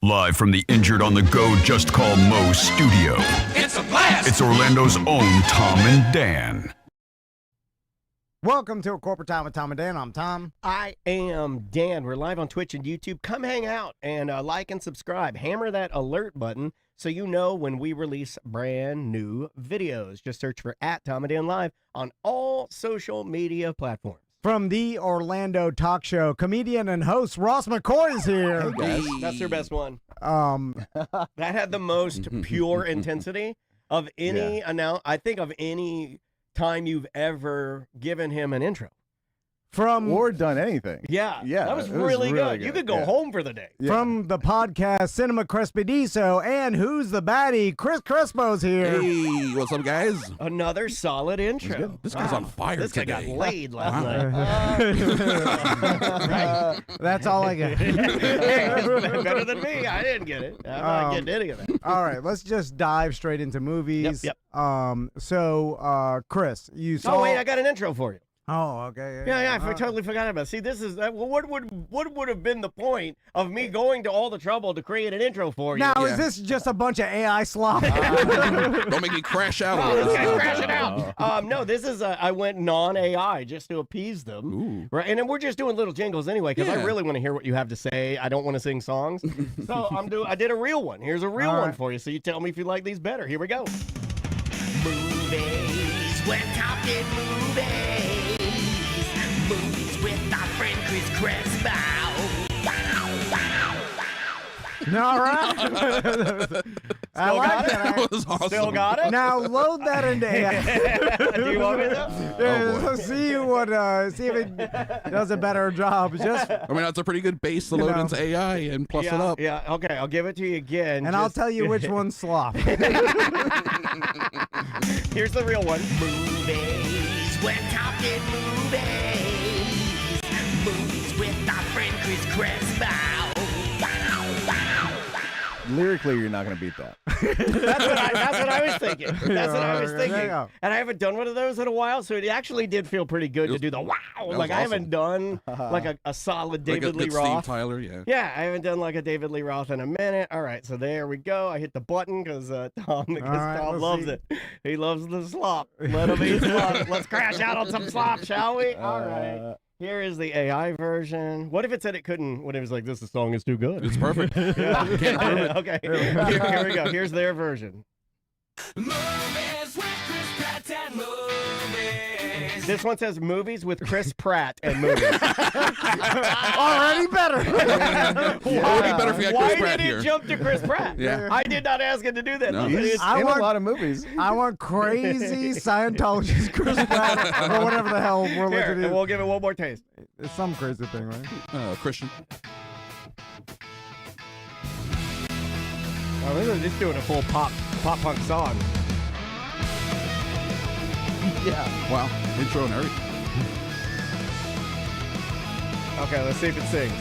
Live from the Injured on the Go Just Call Mo studio. It's a blast! It's Orlando's own Tom and Dan. Welcome to A Corporate Time with Tom and Dan. I'm Tom. I am Dan. We're live on Twitch and YouTube. Come hang out and like and subscribe. Hammer that alert button so you know when we release brand new videos. Just search for @TomandDanLive on all social media platforms. From the Orlando talk show, comedian and host Ross McCoy is here. Hey guys. That's their best one. That had the most pure intensity of any I think of any time you've ever given him an intro. Or done anything. Yeah. That was it really good. You could go home for the day. From the podcast Cinema Crespodiso and Who's the Baddie, Chris Crespo's here. Hey, what's up, guys? Another solid intro. This guy's on fire This guy today. got laid last night. Right? That's all I got. Hey, better than me. I didn't get it. I'm not getting any of that. All right, let's just dive straight into movies. Yep. Chris, you saw... Oh, wait, I got an intro for you. Oh, okay. Yeah, I totally forgot about it. See, this is what would have been the point of me going to all the trouble to create an intro for you? Now, is this just a bunch of AI slop? Don't make me crash out on This this. guy's crashing out. No, this is I went non-AI just to appease them. Ooh. Right, and then we're just doing little jingles anyway because I really want to hear what you have to say. I don't want to sing songs, so I did a real one. Here's a real one for you. So you tell me if you like these better. Here we go. Movies, we're talking movies. Movies with our friend Chris Crespo. All right. I like that. That was awesome. Still got it? Now load that into AI. Do you want me to? Let's see if it does a better job. Just I mean, that's a pretty good base to load into AI and plus it up. Yeah, okay, I'll give it to you again. and I'll tell you which one's slop. Here's the real one. Movies, we're talking movies. Movies with our friend Chris Crespo. Lyrically, you're not going to beat that. That's what I was thinking. That's what I was There you thinking. go. And I haven't done one of those in a while, so it actually did feel pretty good to do the wow. Like I haven't done like a solid Like David a Lee good Roth. Steve Tyler, yeah. Yeah, I haven't done like a David Lee Roth in a minute. All right, so there we go. I hit the button because Tom let's loves see. it. He loves the slop. Let him eat slop. Let's crash out on some slop, shall we? All right. Here is the AI version. What if it said it couldn't? What if it was like, this song is too good? It's perfect. Yeah. Can't prove it. Okay, here we go. Here's their version. Movies with Chris Pratt and movies. This one says movies with Chris Pratt and movies. Already better. It would be better if we had Why Chris Pratt did here. it jump to Chris Pratt? Yeah. I did not ask him to do that. No. He's I in want- a lot of movies. I want crazy Scientologist Chris Pratt or whatever the hell Here, religion and is. we'll give it one more taste. It's some crazy thing, right? Christian. Oh, they're just doing a full pop punk song. Yeah. Wow. Intro and everything. Okay, let's see if it sings.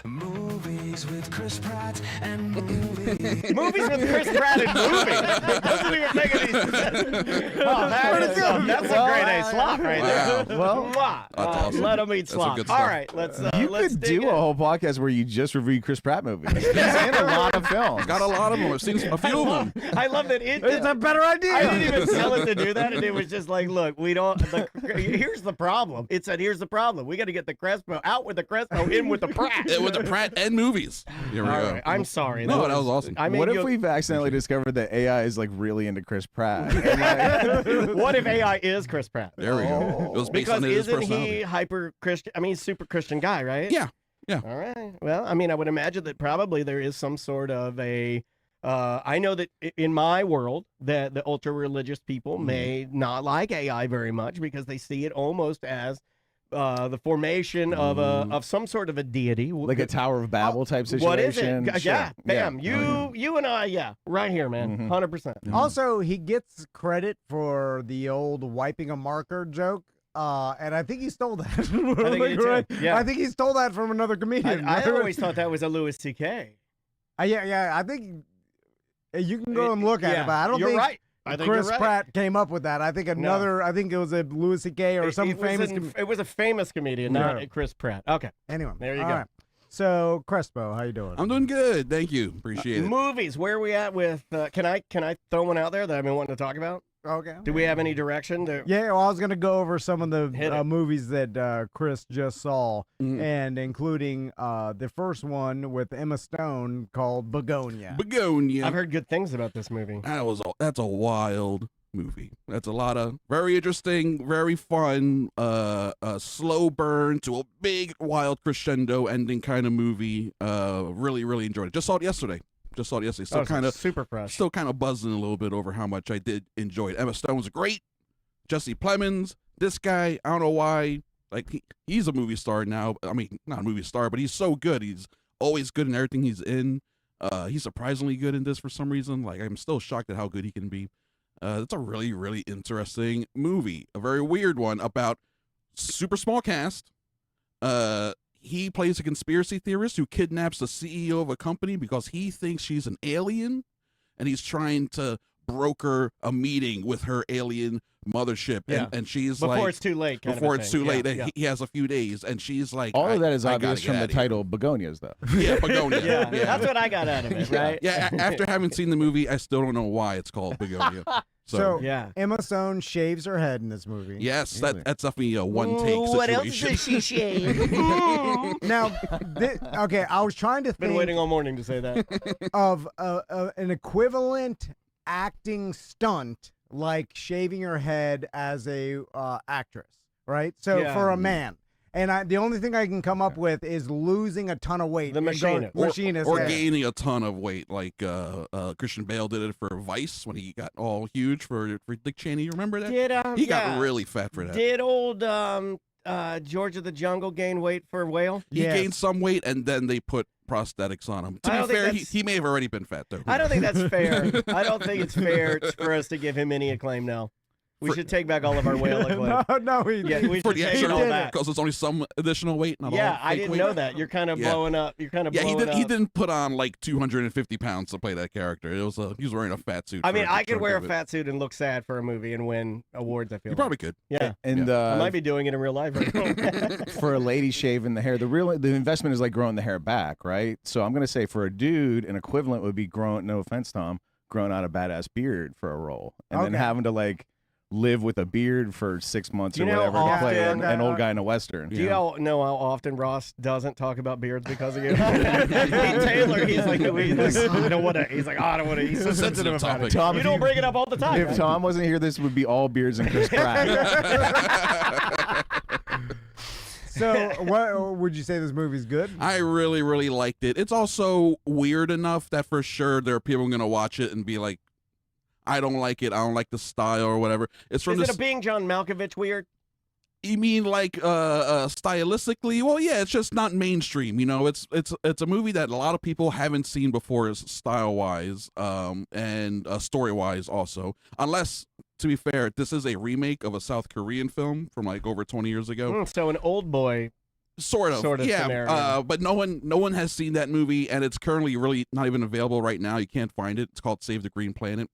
Movies with Chris Pratt and movies. Movies with Chris Pratt and movies. Doesn't even make any sense. Oh, that's a grade A slop right there. Well, Mwah. That's awesome. Let them eat That's slop. good All stuff. right, let's. you let's could dig do in. a whole podcast where you just review Chris Pratt movies. He's in a lot of films. Got a lot of them. I've seen a few of them. I love that it. It's a better idea. I didn't even tell it to do that, and it was just like, look, we don't. Here's the problem. It said, here's the problem. We got to get the Crespo out with the Crespo, in with the Pratt. With the Pratt and movies. Here we All go. right, I'm sorry. No, that was awesome. I made What if you- we've accidentally discovered that AI is like really into Chris Pratt? What if AI is Chris Pratt? There we go. It was based Because on his isn't personality. he hyper Christian? I mean, he's super Christian guy, right? Yeah. Yeah. All right. Well, I mean, I would imagine that probably there is some sort of a. I know that in my world, that the ultra religious people may not like AI very much because they see it almost as the formation of some sort of a deity, like a Tower of Babel type situation. What is it? Sure. Yeah, bam. You and I, right here, man, 100%. Also, he gets credit for the old wiping a marker joke. And I think he stole that. I think he did too. Yeah. I think he stole that from another comedian. I always thought that was a Louis C.K. Yeah. I think you can go and look at it, but I don't you're think right. I think Chris you're right. Pratt came up with that. I think another. I think it was a Louis C.K. or some famous. It was a famous comedian, not Chris Pratt. Okay. Anyway, There you all go. right. So, Crespo, how you doing? I'm doing good. Thank you. Appreciate it. Movies. Where are we at with? Can I throw one out there that I've been wanting to talk about? Okay. Do we have any direction? Yeah, well, I was going to go over some of Hit the it. movies that Chris just saw, Mhm. and including the first one with Emma Stone called Begonia. Begonia. I've heard good things about this movie. That's a wild movie. That's a lot of very interesting, very fun, a slow burn to a big wild crescendo ending kind of movie. Really, really enjoyed it. Just saw it yesterday. Still kind of super fresh. Still kind of buzzing a little bit over how much I did enjoy it. Emma Stone's great. Jesse Plemons, this guy, I don't know why. Like he's a movie star now. I mean, not a movie star, but he's so good. He's always good in everything he's in. He's surprisingly good in this for some reason. Like I'm still shocked at how good he can be. It's a really, really interesting movie. A very weird one about super small cast. He plays a conspiracy theorist who kidnaps the CEO of a company because he thinks she's an alien, and he's trying to broker a meeting with her alien mothership. Yeah. And she's Before like, it's too late. before it's too late, Yeah. he has a few days, and she's like, All of that is I obvious gotta from get the outta here. title Begonias, though. Yeah, Begonia. Yeah. That's what I got out of it, right? Yeah, after having seen the movie, I still don't know why it's called Begonia. So, Yeah. Emma Stone shaves her head in this movie. Yes, Really? that's definitely a one-take situation. What else did she shave? Now, okay, I was trying to Been think waiting all morning to say that. of an equivalent acting stunt like shaving your head as a actress, right? So Yeah. for a man. And the only thing I can come up with is losing a ton of weight. The and machinist. going- machinist, Or yeah. gaining a ton of weight, like Christian Bale did it for Vice when he got all huge for Dick Cheney. You remember that? Did He got really fat for that. Did old George of the Jungle gain weight for Whale? He Yes. gained some weight, and then they put prosthetics on him. I To don't be think fair, that's- he may have already been fat, though. I don't think that's fair. I don't think it's fair for us to give him any acclaim now. We For- should take back all of our Whale acclaim. no, he Yeah, we For should the take it all extra, back. because it's only some additional weight, not Yeah, all I fake didn't weight. know that. You're kind of Yeah. blowing up. You're kind of Yeah, blowing up. he didn't put on like 250 pounds to play that character. It was he was wearing a fat suit. I for mean, a I good could chunk wear a of it. fat suit and look sad for a movie and win awards, I feel You like. probably could. Yeah. And I might be doing it in real life right now. for a lady shaving the hair, the investment is like growing the hair back, right? So I'm gonna say for a dude, an equivalent would be growing. No offense, Tom, growing out a badass beard for a role, and then Okay. having to like live with a beard for 6 months You or know whatever how to play often- an old guy in a western. Do you all know how often Ross doesn't talk about beards because of you? Taylor, he's like, I don't want to. He's like, oh, I don't want to. He's so sensitive about it. topic. Tom, You if don't bring it up all the time. If Tom wasn't here, this would be all beards and Chris Pratt. So, what would you say this movie's good? I really, really liked it. It's also weird enough that for sure there are people going to watch it and be like, I don't like it. I don't like the style or whatever. It's from Is this. it a being John Malkovich weird? You mean like stylistically? Well, yeah, it's just not mainstream. You know, it's a movie that a lot of people haven't seen before, style wise, and story wise also. Unless, to be fair, this is a remake of a South Korean film from like over 20 years ago. So an old boy. Sort of yeah. scenario. But no one has seen that movie, and it's currently really not even available right now. You can't find it. It's called Save the Green Planet.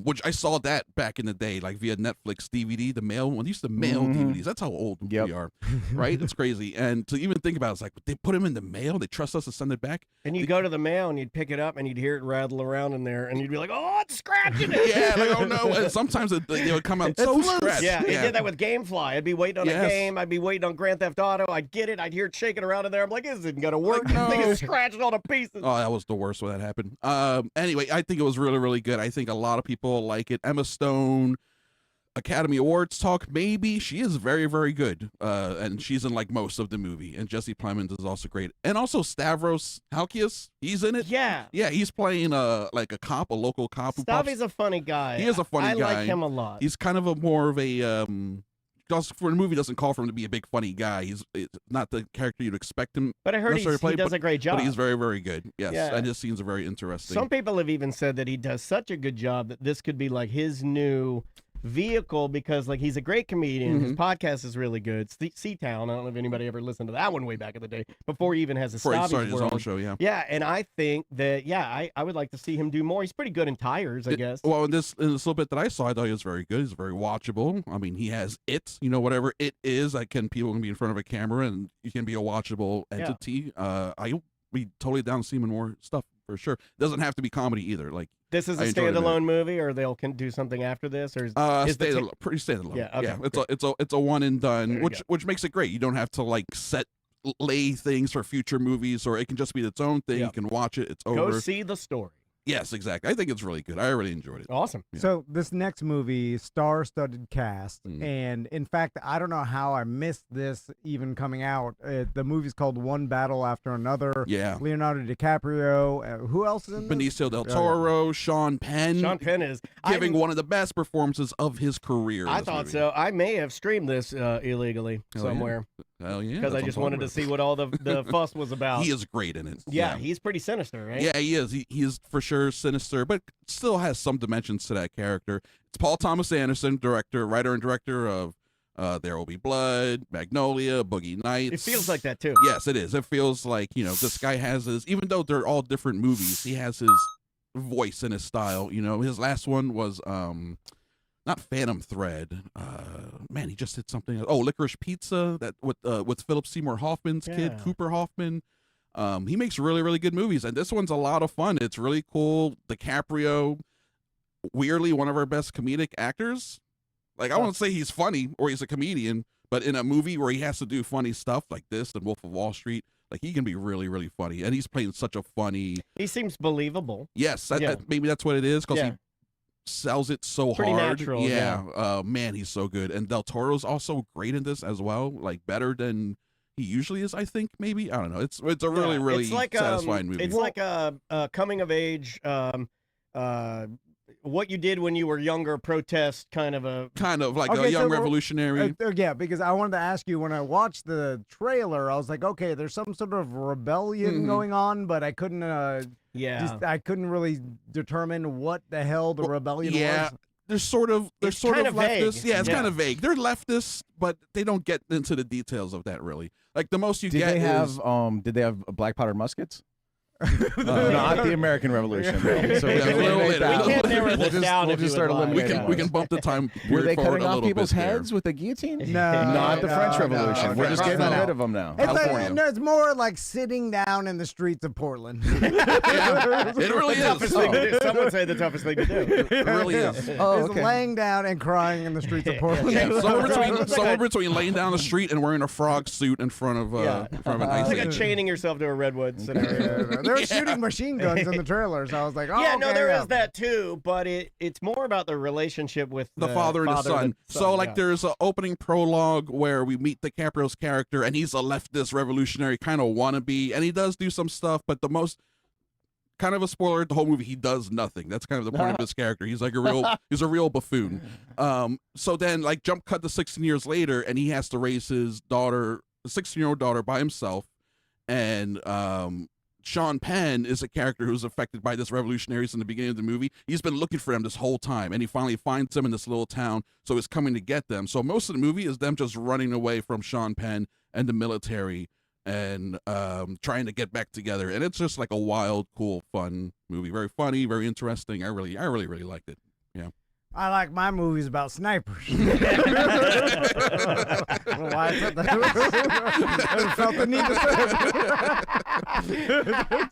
Which I saw that back in the day, like via Netflix DVD, the mail. When they used to mail DVDs, that's how old we are, right? It's crazy. And to even think about it, it's like they put them in the mail. They trust us to send it back. And you go to the mail and you'd pick it up and you'd hear it rattle around in there and you'd be like, oh, it's scratching it. Yeah, like oh no. And sometimes it would come out so scratched. Yeah, it did that with GameFly. I'd be waiting on a Yes. game. I'd be waiting on Grand Theft Auto. I'd get it. I'd hear it shaking around in there. I'm like, this isn't going to work. Like, This thing no. is scratching all to pieces. Oh, that was the worst when that happened. Anyway, I think it was really, really good. I think a lot of people like it. Emma Stone, Academy Awards talk, maybe. She is very, very good. And she's in like most of the movie. And Jesse Plemons is also great. And also Stavros Halkias, he's in it. Yeah. Yeah, he's playing like a cop, a local cop. Who pops- Stavi's a funny guy. He is a funny I guy. like him a lot. He's kind of a more of a because for the movie doesn't call for him to be a big funny guy. He's not the character you'd expect him. But I heard necessarily play, he does a great job. But he's very, very good. Yes, Yeah. and his scenes are very interesting. Some people have even said that he does such a good job that this could be like his new vehicle because like he's a great comedian. His podcast is really good. Town. I don't know if anybody ever listened to that one way back in the day before he even has a Before he started his World. own show, yeah. Yeah, and I think that I would like to see him do more. He's pretty good in tires, I guess. Well, in this little bit that I saw, I thought he was very good. He's very watchable. I mean, he has whatever it is that people can be in front of a camera and you can be a watchable entity. I'll be totally down to see him in more stuff for sure. It doesn't have to be comedy either. Like this is a standalone movie, or they'll can do something after this, or pretty standalone. Yeah, okay, yeah. It's a one and done, which makes it great. You don't have to like lay things for future movies, or it can just be its own thing. You can watch it. It's over. Go see the story. Yes, exactly. I think it's really good. I really enjoyed it. Awesome. Yeah. So this next movie, star-studded cast, and in fact, I don't know how I missed this even coming out. The movie's called One Battle After Another. Yeah. Leonardo DiCaprio. Who else is in this? Benicio del Toro, Sean Penn. Sean Penn is giving one of the best performances of his career. I thought so. I may have streamed this illegally somewhere. Hell yeah. Because I just wanted to see what all the fuss was about. He is great in it. Yeah, he's pretty sinister, right? Yeah, he is. He is for sure sinister, but still has some dimensions to that character. It's Paul Thomas Anderson, writer and director of There Will Be Blood, Magnolia, Boogie Nights. It feels like that too. Yes, it is. It feels like, this guy has his, even though they're all different movies, he has his voice and his style. His last one was not Phantom Thread. Man, he just did something. Oh, Licorice Pizza, that with Philip Seymour Hoffman's kid, Cooper Hoffman. He makes really, really good movies, and this one's a lot of fun. It's really cool. DiCaprio, weirdly one of our best comedic actors. Like, I won't say he's funny or he's a comedian, but in a movie where he has to do funny stuff like this and Wolf of Wall Street, like, he can be really, really funny, and he's playing such a funny. He seems believable. Yes, maybe that's what it is, because he sells it so pretty hard. Natural, man, he's so good, and Del Toro's also great in this as well. Like, better than he usually is, I think. Maybe, I don't know. It's a really, really satisfying movie. It's like a coming of age. What you did when you were younger, protest kind of like a young revolutionary. Yeah, because I wanted to ask you, when I watched the trailer, I was like, okay, there's some sort of rebellion going on, but I couldn't. I couldn't really determine what the hell the rebellion was. They're sort of vague. leftist. Yeah, it's kind of vague. They're leftists, but they don't get into the details of that really. Like, the most you get is did they have black powdered muskets? Not the American Revolution. So we can't narrow this down. We'll just start eliminating. We can bump the time. Were they forward cutting a off little people's bit heads with a guillotine? No, not the French Revolution. We're just getting rid of them now. It's more like sitting down in the streets of Portland. It really is. Some would say the toughest thing to do. It really is. It's laying down and crying in the streets of Portland. Somewhere between laying down the street and wearing a frog suit in front of an ice. It's like chaining yourself to a redwood scenario. They're shooting machine guns in the trailers. I was like, oh, yeah, there is that too, but it's more about the relationship with the father and the son. So, like, there's an opening prologue where we meet DiCaprio's character, and he's a leftist revolutionary kind of wannabe, and he does do some stuff, but the most kind of a spoiler, the whole movie, he does nothing. That's kind of the point of his character. He's like he's a real buffoon. So then, like, jump cut to 16 years later, and he has to raise his daughter, a 16-year-old daughter, by himself, and Sean Penn is a character who's affected by this revolutionaries in the beginning of the movie. He's been looking for them this whole time, and he finally finds them in this little town, so he's coming to get them. So most of the movie is them just running away from Sean Penn and the military and trying to get back together. And it's just like a wild, cool, fun movie. Very funny, very interesting. I really, really liked it. Yeah. I like my movies about snipers. Why I said that. I felt the need to say.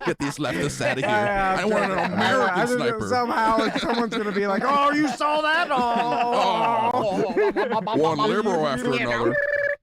Get these leftists out of here. I want an American sniper. Somehow someone's going to be like, oh, you saw that? Oh. One liberal after another.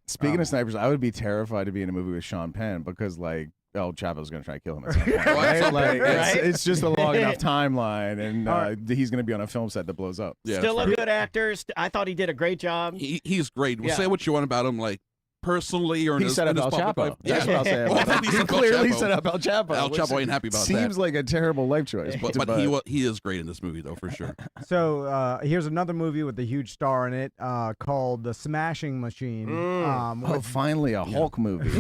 Speaking of snipers, I would be terrified to be in a movie with Sean Penn because, like, El Chapo's going to try to kill him at some point. Right? Like, it's just a long enough timeline, and he's going to be on a film set that blows up. Yeah, still a good actor. I thought he did a great job. He's great. We'll say what you want about him, like, personally or in his set up El public Chapo. life. That's what I'll say about that. He clearly set up El Chapo. El Chapo ain't happy about that. Seems like a terrible life choice. But he is great in this movie, though, for sure. So here's another movie with a huge star in it called The Smashing Machine. Finally a Hulk movie.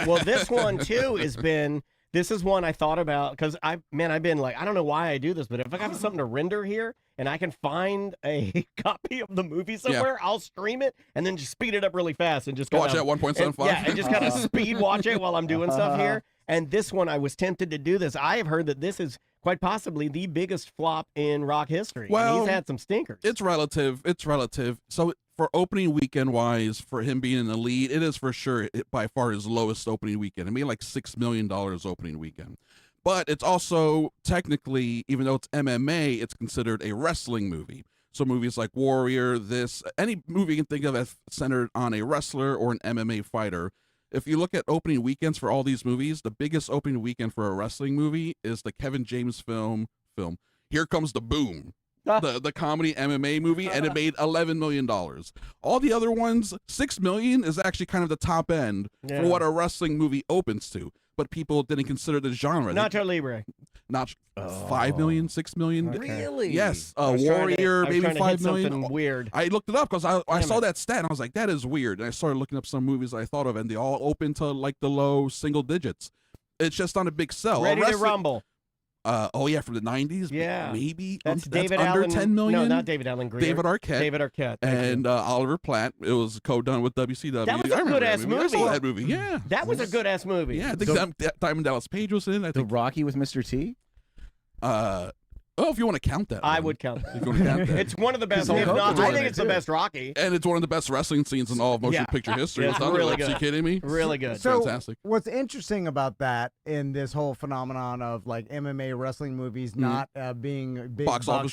Well, this one, too, has been This is one I thought about because I've been like, I don't know why I do this, but if I got something to render here and I can find a copy of the movie somewhere, I'll stream it and then just speed it up really fast and just watch it at 1.75. Yeah, and just kind of speed watch it while I'm doing stuff here. And this one, I was tempted to do this. I have heard that this is quite possibly the biggest flop in rock history. Well, and he's had some stinkers. It's relative. So for opening weekend wise, for him being in the lead, it is for sure by far his lowest opening weekend. It made like $6 million opening weekend. But it's also technically, even though it's MMA, it's considered a wrestling movie. So movies like Warrior, any movie you can think of as centered on a wrestler or an MMA fighter. If you look at opening weekends for all these movies, the biggest opening weekend for a wrestling movie is the Kevin James film Here Comes the Boom, the comedy MMA movie, and it made $11 million. All the other ones, $6 million is actually kind of the top end for what a wrestling movie opens to. But people didn't consider the genre. Nacho Libre. Not 5 million, 6 million. Really? Yes. Warrior, maybe 5 million. Something weird. I looked it up because I saw that stat and I was like, that is weird. And I started looking up some movies I thought of, and they all open to like the low single digits. It's just not a big sell. Ready to Rumble. Oh yeah, from the 90s. Yeah, maybe that's David under Allen, 10 million. No, not David Allen Greer. David Arquette. David Arquette. And Oliver Platt. It was co-done with WCW. That was a good ass movie. I saw that movie. Yeah, that was a good ass movie. Yeah, I think Diamond Dallas Page was in. I think Rocky with Mr. T. If you want to count that, I would count that. If you want to count that. It's one of the best. If not, I think it's the best Rocky. And it's one of the best wrestling scenes in all of motion picture history. Yeah, it's really good. Are you kidding me? Really good. So fantastic. What's interesting about that in this whole phenomenon of like MMA wrestling movies not being big box office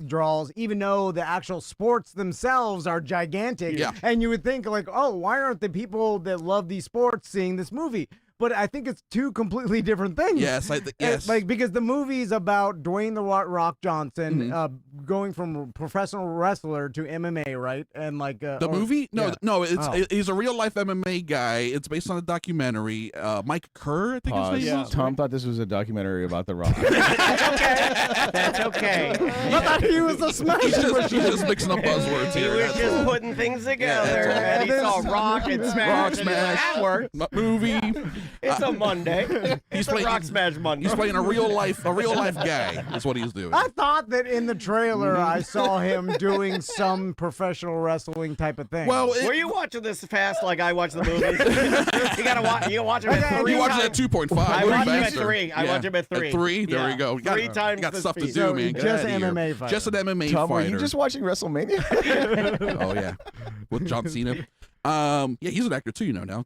draws, even though the actual sports themselves are gigantic, and you would think like, oh, why aren't the people that love these sports seeing this movie? But I think it's two completely different things. Yes, yes. Like because the movie's about Dwayne the Rock Johnson going from professional wrestler to MMA, right? And like the movie? No, he's a real life MMA guy. It's based on a documentary. Mike Kerr, I think his name is. Tom thought this was a documentary about The Rock. That's okay. I thought he was a smash. He's just mixing up buzzwords here. He was just putting things together. And he saw Rock and Smash. That worked. Movie. It's a Monday. He's playing Rock Smash Monday. He's playing a real life guy. That's what he's doing. I thought that in the trailer I saw him doing some professional wrestling type of thing. Well, were you watching this fast like I watch the movies? You gotta watch. You watch him at 3. You watch it at 2.5. I watch him at 3. I watch him at 3. At 3. There we go. 3 times. Got stuff to do, so man. Just an MMA fighter. Just an MMA Tom, fighter. were you just watching WrestleMania? Oh yeah, with John Cena. Yeah, he's an actor too. You know now.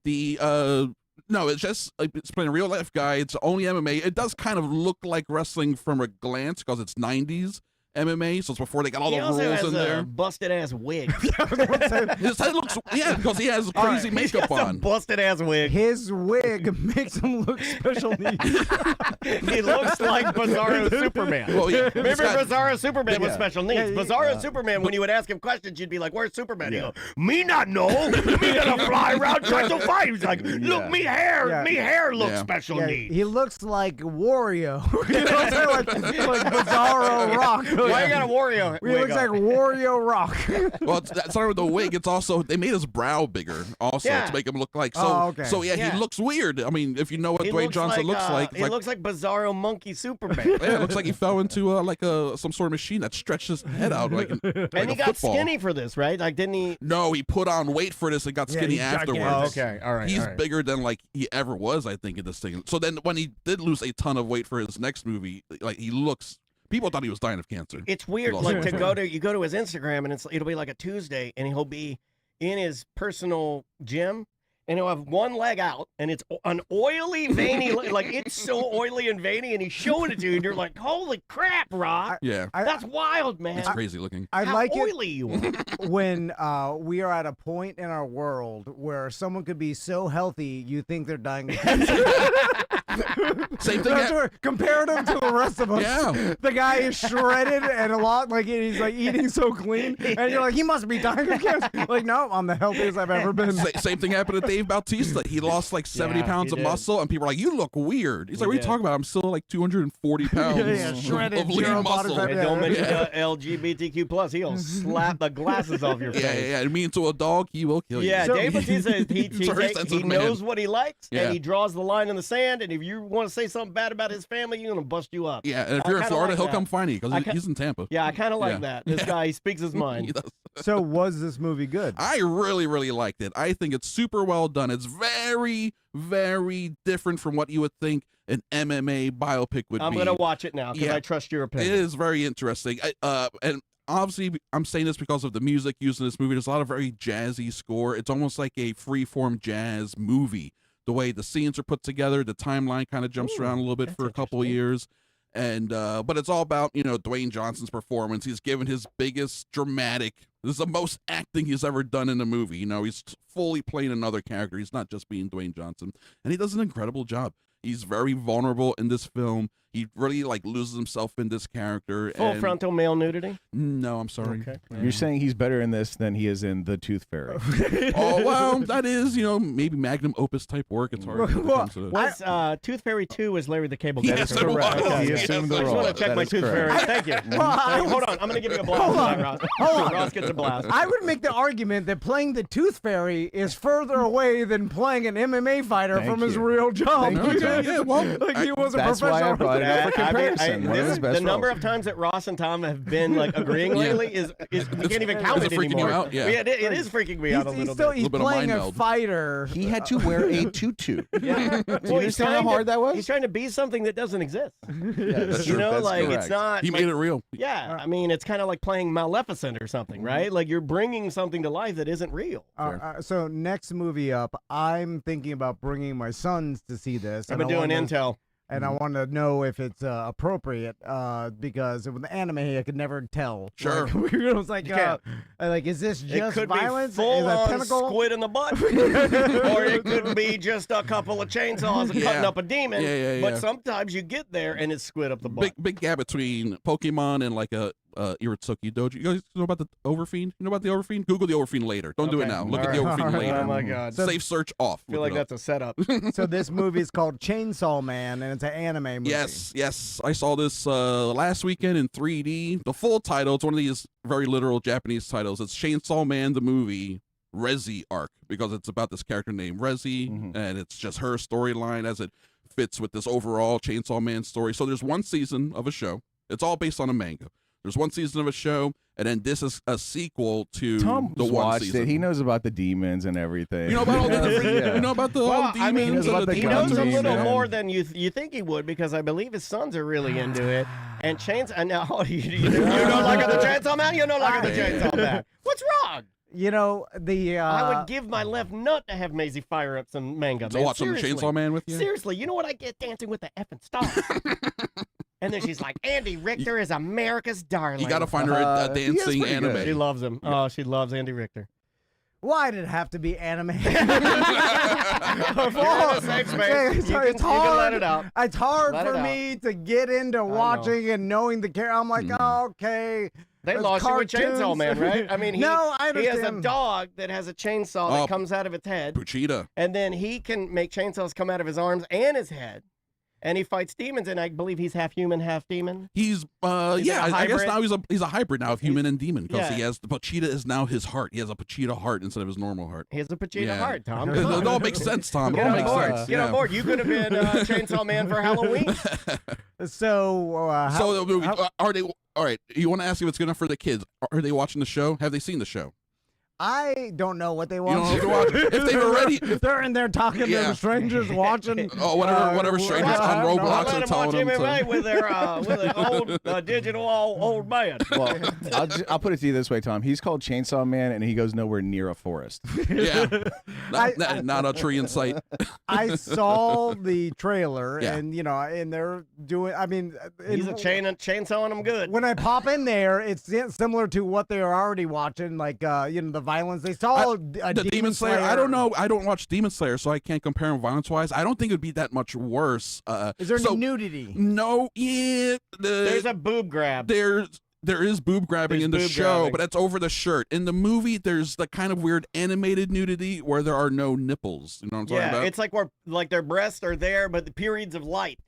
No, it's just it's playing a real life guy. It's only MMA. It does kind of look like wrestling from a glance because it's 90s MMA, so it's before they got all the rules in there. Busted ass wig. His head looks because he has crazy makeup on. Busted ass wig. His wig makes him look special needs. He looks like Bizarro Superman. Well, yeah, remember Bizarro Superman with special needs? Bizarro Superman, when you would ask him questions, you'd be like, "Where's Superman?" He'd go, "Me not know. Me gonna fly around trying to fight." He's like, "Look, me hair looks special needs." He looks like Wario. You know what I'm saying? Like Bizarro Rock. Why you got a Wario? He looks like Wario Rock. Well, that's not with the wig. It's also they made his brow bigger also to make him look like so. So yeah, he looks weird. I mean, if you know what Dwayne Johnson looks like, he looks like Bizarro Monkey Superman. Yeah, it looks like he fell into some sort of machine that stretched his head out like. And he got skinny for this, right? Like, didn't he? No, he put on weight for this and got skinny afterwards. Oh, okay, all right. He's bigger than like he ever was, I think, in this thing. So then when he did lose a ton of weight for his next movie, like he looks. People thought he was dying of cancer. It's weird, like you go to his Instagram and it'll be like a Tuesday, and he'll be in his personal gym, and he'll have one leg out, and it's an oily, veiny, like it's so oily and veiny, and he's showing it to you, and you're like, "Holy crap, Rock! That's wild, man. It's crazy looking. I How like oily you are." when we are at a point in our world where someone could be so healthy you think they're dying of cancer. Same thing. Comparative to the rest of us. Yeah. The guy is shredded and a lot like he's like eating so clean, and you're like, he must be dying of cancer. Like, no, I'm the healthiest I've ever been. Same thing happened to Dave Bautista. He lost like 70 pounds of muscle, and people are like, "You look weird." He's like, "What are you talking about? I'm still like 240 pounds shredded, of lean muscle." And don't mention LGBTQ plus. He'll slap the glasses off your face. Yeah. And me into a dog, he will kill you. Yeah, So, Dave Bautista, he knows what he likes, and he draws the line in the sand. And if if you want to say something bad about his family, you're gonna bust you up. Yeah, and if you're in Florida, he'll come find you because he's in Tampa. Yeah, I kind of like that. This guy, he speaks his mind. So was this movie good? I really, really liked it. I think it's super well done. It's very, very different from what you would think an MMA biopic would be. I'm gonna watch it now because I trust your opinion. It is very interesting. And obviously, I'm saying this because of the music used in this movie. There's a lot of very jazzy score. It's almost like a free-form jazz movie. The way the scenes are put together, the timeline kind of jumps around a little bit for a couple of years. And but it's all about, Dwayne Johnson's performance. He's given his biggest dramatic. This is the most acting he's ever done in a movie. He's fully playing another character. He's not just being Dwayne Johnson, and he does an incredible job. He's very vulnerable in this film. He really loses himself in this character. Full frontal male nudity? No, I'm sorry. Okay. You're saying he's better in this than he is in The Tooth Fairy. Oh, well, that is, maybe magnum opus type work. It's hard. Was Tooth Fairy 2 was Larry the Cable Guy? Yes, it was. He assumed the I just role. want to check my Tooth Fairy. Thank you. Hold on. I'm going to give you a blast. Hold on. Ross. Hold on. Ross gets a blast. I would make the argument that playing the Tooth Fairy is further away than playing an MMA fighter Thank from his you. real job. Thank you, Tom. Yeah, well, He was a That's why I professional. brought it up for comparison. One of his best the number roles. of times that Ross and Tom have been agreeing lately is we can't even count Is it it freaking you anymore. out? Yeah. It is freaking me out a little bit. He's Little bit of playing mind a meld. fighter. He had to wear a tutu. Yeah. Do you understand how hard that was? He's trying to be something that doesn't exist. That's You true. know, That's like correct. it's not. he like, made it real. Yeah, I mean, it's kind of like playing Maleficent or something, right? Like you're bringing something to life that isn't real. So next movie up, I'm thinking about bringing my sons to see this. I've and been I doing wanna- intel. And I want to know if it's appropriate because with the anime, I could never tell. Sure. Like, it was like, You can't. is this It just could violence? be full is it on tentacle? squid in the butt, or it could be just a couple of chainsaws and cutting up a demon. Yeah. But sometimes you get there and it's squid up the butt. Big gap between Pokemon and like a Iritsuki Dojo. You guys know about the Overfiend? You know about the Overfiend? Google the Overfiend later. Don't do it Okay. now. Look All at the right. Overfiend later. Oh my god! So- Safe search off. I feel like that's a setup. So this movie is called Chainsaw Man, and it's an anime movie. Yes. I saw this last weekend in 3D. The full title, it's one of these very literal Japanese titles. It's Chainsaw Man the movie Rezi arc, because it's about this character named Rezi, and it's just her storyline as it fits with this overall Chainsaw Man story. So there's one season of a show. It's all based on a manga. There's one season of a show, and then this is a sequel to Tom the one watched season. it. He knows about the demons and everything. You know about all the different, Yeah. you know about the all Well, the I mean, demons he knows and about the he the knows a guns, little man. more than you think he would, because I believe his sons are really into it. And Chainsaw, now you know like the Chainsaw Man, you know like the Chainsaw Man. What's wrong? You know, the I would give my left nut to have Maisie fire up some manga. To man. watch some Seriously. Chainsaw Man with you? Seriously, you know what I get dancing with the effing stars? And then she's like, Andy Richter is America's darling. You got to find her a he is dancing pretty good. She anime. loves him. Oh, she loves Andy Richter. why did it have to be anime? You're in a safe space. You it's can hard. let it out. It's hard Let for it out. me to get into watching and knowing the character. I'm like, oh, okay. They There's lost you with cartoons. Chainsaw Man, right? I mean, No, I he has a understand. dog that has a chainsaw that Oh. comes out of its head, Puchita. and then he can make chainsaws come out of his arms and his head. And he fights demons, and I believe he's half human, half demon. He's Is it a I guess hybrid? now he's a hybrid now of human and demon, because Yeah. he has the Puchita is now his heart. He has a Puchita heart instead of his normal heart. He has a Pachita Yeah. heart, Tom. It, it all makes sense, Tom. It Get all on makes board. sense. Get on board. You could have been Chainsaw Man for Halloween. So, So the movie, are they all right? You want to ask if it's good enough for the kids? Are they watching the show? Have they seen the show? I don't know what they You want. don't know if they're watching. If they've already, If they're in there talking Yeah. to strangers watching. oh whatever strangers I on don't know. Roblox Let are them telling watch them. MMA To, with their with an old digital old man. Well, I'll put it to you this way, Tom. He's called Chainsaw Man, and he goes nowhere near a forest. yeah, not a tree in sight. I saw the trailer, Yeah. and and they're doing. I mean, He's a chainsawing them good. When I pop in there, it's similar to what they are already watching, like the violence. They saw a The Demon Slayer. I don't know. I don't watch Demon Slayer, so I can't compare them violence-wise. I don't think it would be that much worse. Is there so, any nudity? No, yeah. There's a boob grab. There is boob grabbing There's in the boob show, grabbing. but that's over the shirt. In the movie, there's the kind of weird animated nudity where there are no nipples. You know what I'm talking Yeah, about? it's like their breasts are there, but the periods of light.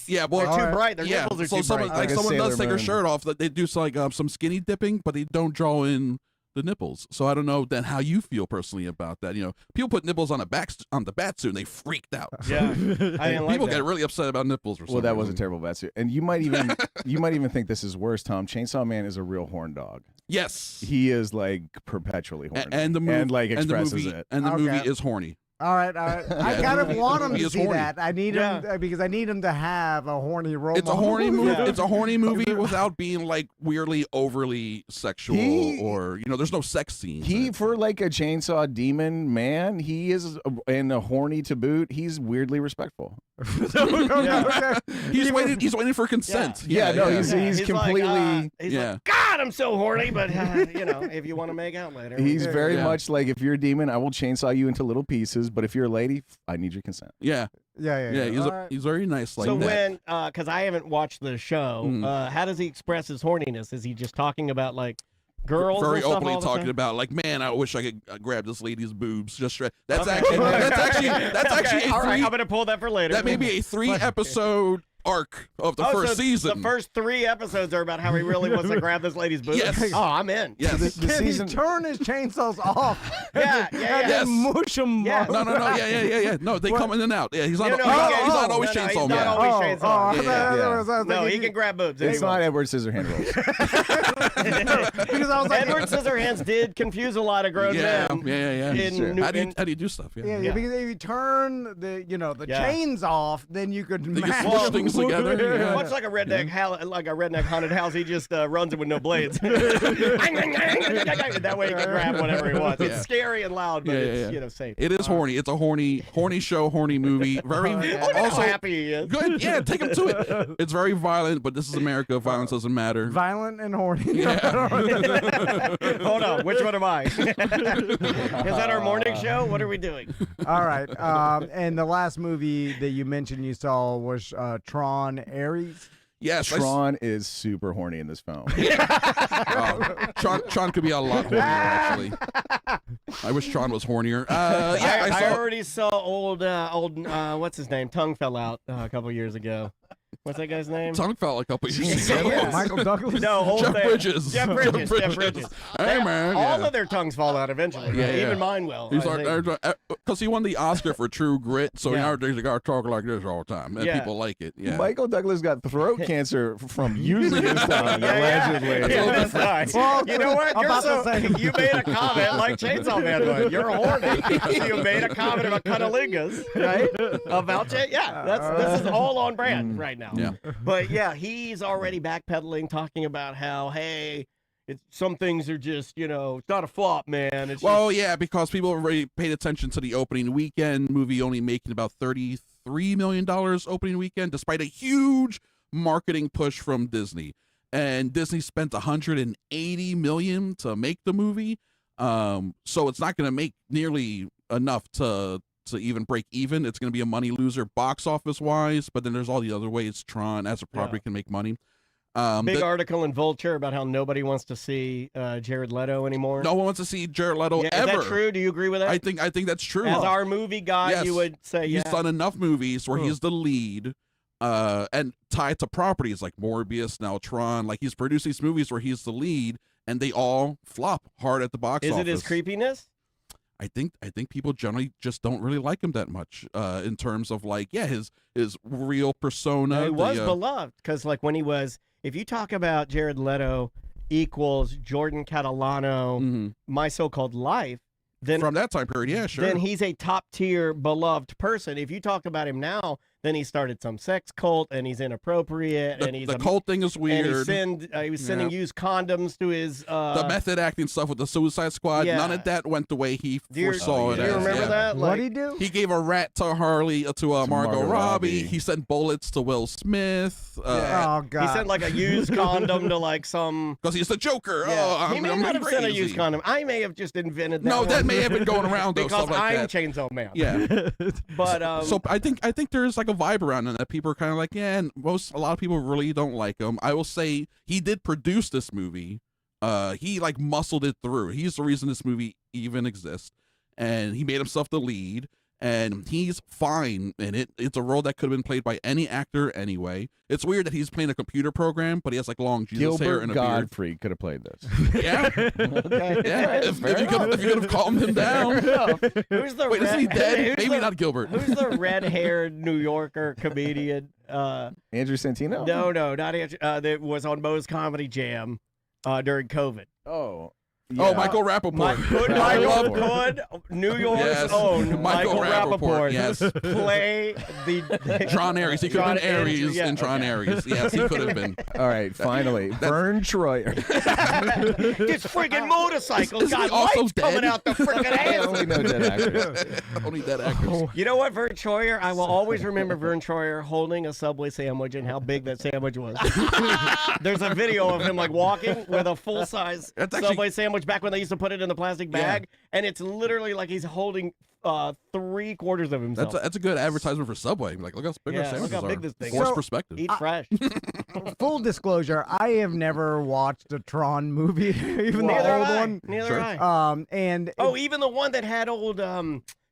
Yeah, well, They're too Alright. bright. Their yeah. nipples are So too someone, bright. like Like a someone does Sailor take her Moon. shirt off. That they do some, like some skinny dipping, but they don't draw in the nipples. So I don't know then how you feel personally about that. You know, people put nipples on the bat suit and they freaked out. Yeah, I didn't like People that. get really upset about nipples. Well, that was a terrible bat suit, and you might even think this is worse, Tom. Chainsaw Man is a real horn dog. Yes, He is like perpetually horny, and the movie and like expresses it. And the Okay. movie is horny. All right. I kind of want him He to is see horny. that. I need him because I need him to have a horny role. It's a horny movie. Yeah. It's a horny movie without being like weirdly overly sexual or there's no sex scenes. He, for like a chainsaw demon man, he is, and a horny to boot. He's weirdly respectful. He's waiting for consent. Yeah, he's He's completely. Like, he's Yeah. like, God, I'm so horny, but if you want to make out later, He's very Yeah. much like, if you're a demon, I will chainsaw you into little pieces. But if you're a lady, I need your consent. Yeah. Yeah. He's very nice like so that. when, because I haven't watched the show, Mm. how does he express his horniness? Is he just talking about like girls? very and stuff openly all the talking time? about like, man, I wish I could grab this lady's boobs. Just that's Okay. actually that's Okay, actually a all right. three, I'm gonna pull that for later. that may be a 3-episode arc of the first so season. The first 3 episodes are about how he really wants to grab this lady's boobs. Yes. Oh, I'm in. Yes. The Can season. he turn his chainsaws off? Yeah, and yeah. Yes. then mush them. Yeah. No. Yeah. No, they come in and out. Yeah, he's not. No, no, he's not always no, no, Chainsaw he's Man. not always Chainsaw. Yeah. No, he can grab boobs. It's not anymore. Edward Scissorhand rules. Because I was like, Edward Scissorhands did confuse a lot of grown Yeah. men. Sure. How do you do stuff? yeah, Yeah. because if you turn the Yeah. chains off, then you could They can match smush things together. Yeah. Much like a redneck haunted house, he just runs it with no blades. That way he can grab whatever he wants. Yeah. It's scary and loud, but it's Yeah. safe. It is horny. It's a horny show, horny movie. Very Also also happy he is. good. Yeah, take him to it. It's very violent, but this is America. Violence doesn't matter. violent and horny. Hold on, which one am I? Is that our morning show? What are we doing? All right. And the last movie that you mentioned you saw was Tron Ares. Yes, Tron is super horny in this film. Tron could be a lot hornier, actually. I wish Tron was hornier. Yeah, I saw. already saw old what's his name? Tongue fell out a couple years ago. What's that guy's name? Tongue fell a couple years ago. Yes. Michael Douglas. No, old Jeff thing. Bridges. Jeff Bridges. Hey, man. All yeah. of their tongues fall out eventually. Yeah, yeah. Even mine will. He's I think. like, because he won the Oscar for True Grit, so Yeah. nowadays you gotta talk like this all the time, and Yeah. people like it. Yeah. Michael Douglas got throat cancer from using his tongue, allegedly. Yeah, that's right. Well, You know what? You're about so, the same. you made a comment like Chainsaw Man would. You're horny. You made a comment about cunnilingus, right? About this is all on brand right now. Yeah. But yeah, he's already backpedaling, talking about how, hey, some things are just, it's not a flop, man. It's Well, yeah, because people already paid attention to the opening weekend. Movie only making about $33 million opening weekend, despite a huge marketing push from Disney. And Disney spent $180 million to make the movie, so it's not going to make nearly enough to even break even. It's going to be a money loser box office wise. But then there's all the other ways Tron as a property can make money. big article in Vulture about how nobody wants to see Jared Leto anymore. No one wants to see Jared Leto Yeah, ever. is that true? Do you agree with that? I think that's true. As our movie guy, Yes. you would say, He's yeah. done enough movies where he's the lead, and tied to properties like Morbius, now Tron. Like he's produced these movies where he's the lead, and they all flop hard at the box Is office. it his creepiness? I think people generally just don't really like him that much. In terms of like, his real persona. He was beloved because, like, when he was, if you talk about Jared Leto equals Jordan Catalano, My So-Called Life, then from that time period, yeah, sure. then he's a top tier beloved person. If you talk about him now, then he started some sex cult and he's inappropriate and he's the cult thing is weird. And he was sending used condoms to his the method acting stuff with the Suicide Squad, none of that went the way he foresaw it. Do you remember that? What'd he do? He gave a rat to Harley to Margot Margot Robbie. Robbie. He sent bullets to Will Smith. Oh God! He sent like a used condom to like some. Because he's the Joker. Yeah. Oh, He may I'm not have sent a crazy. used condom. I may have just invented that. No, that one. may have been going around though. because stuff like I'm that. Chainsaw Man. Yeah. But So I think there's like a vibe around it that people are kind of like, yeah, and a lot of people really don't like him. I will say he did produce this movie. He like muscled it through. He's the reason this movie even exists, and he made himself the lead. and he's fine in it. It's a role that could have been played by any actor anyway. It's weird that he's playing a computer program, but he has like long Jesus hair and a beard. Godfrey could have played this. Yeah, Okay. yeah. If you could have calmed him down. Who's the Wait, isn't he dead? Maybe not Gilbert. Who's the red-haired New Yorker comedian? Andrew Santino? No, not Andrew. That was on Moe's Comedy Jam during COVID. Oh. Oh, Michael Rappaport. Could New York's Yes. own Michael Rappaport Yes. play the Tron Ares. He could have been Tron Ares yeah, in Tron okay. Ares. Yes, he could have been. All right, finally. Vern Troyer. this friggin' motorcycle Is he got also lights dead? coming out the friggin' I ass. only know dead actors. Only dead actors. You know what, Vern Troyer? I will always remember Vern Troyer holding a Subway sandwich and how big that sandwich was. There's a video of him like walking with a full-size That's actually- Subway sandwich back when they used to put it in the plastic bag, and it's literally like he's holding 3/4 of himself. That's a good advertisement for Subway. Like, look how big our Yeah, look sandwiches how big are. this thing Forced is. perspective. Eat fresh. Full disclosure, I have never watched a Tron movie, even Neither the old have I. one. Neither Sure. have I. And Even the one that had old.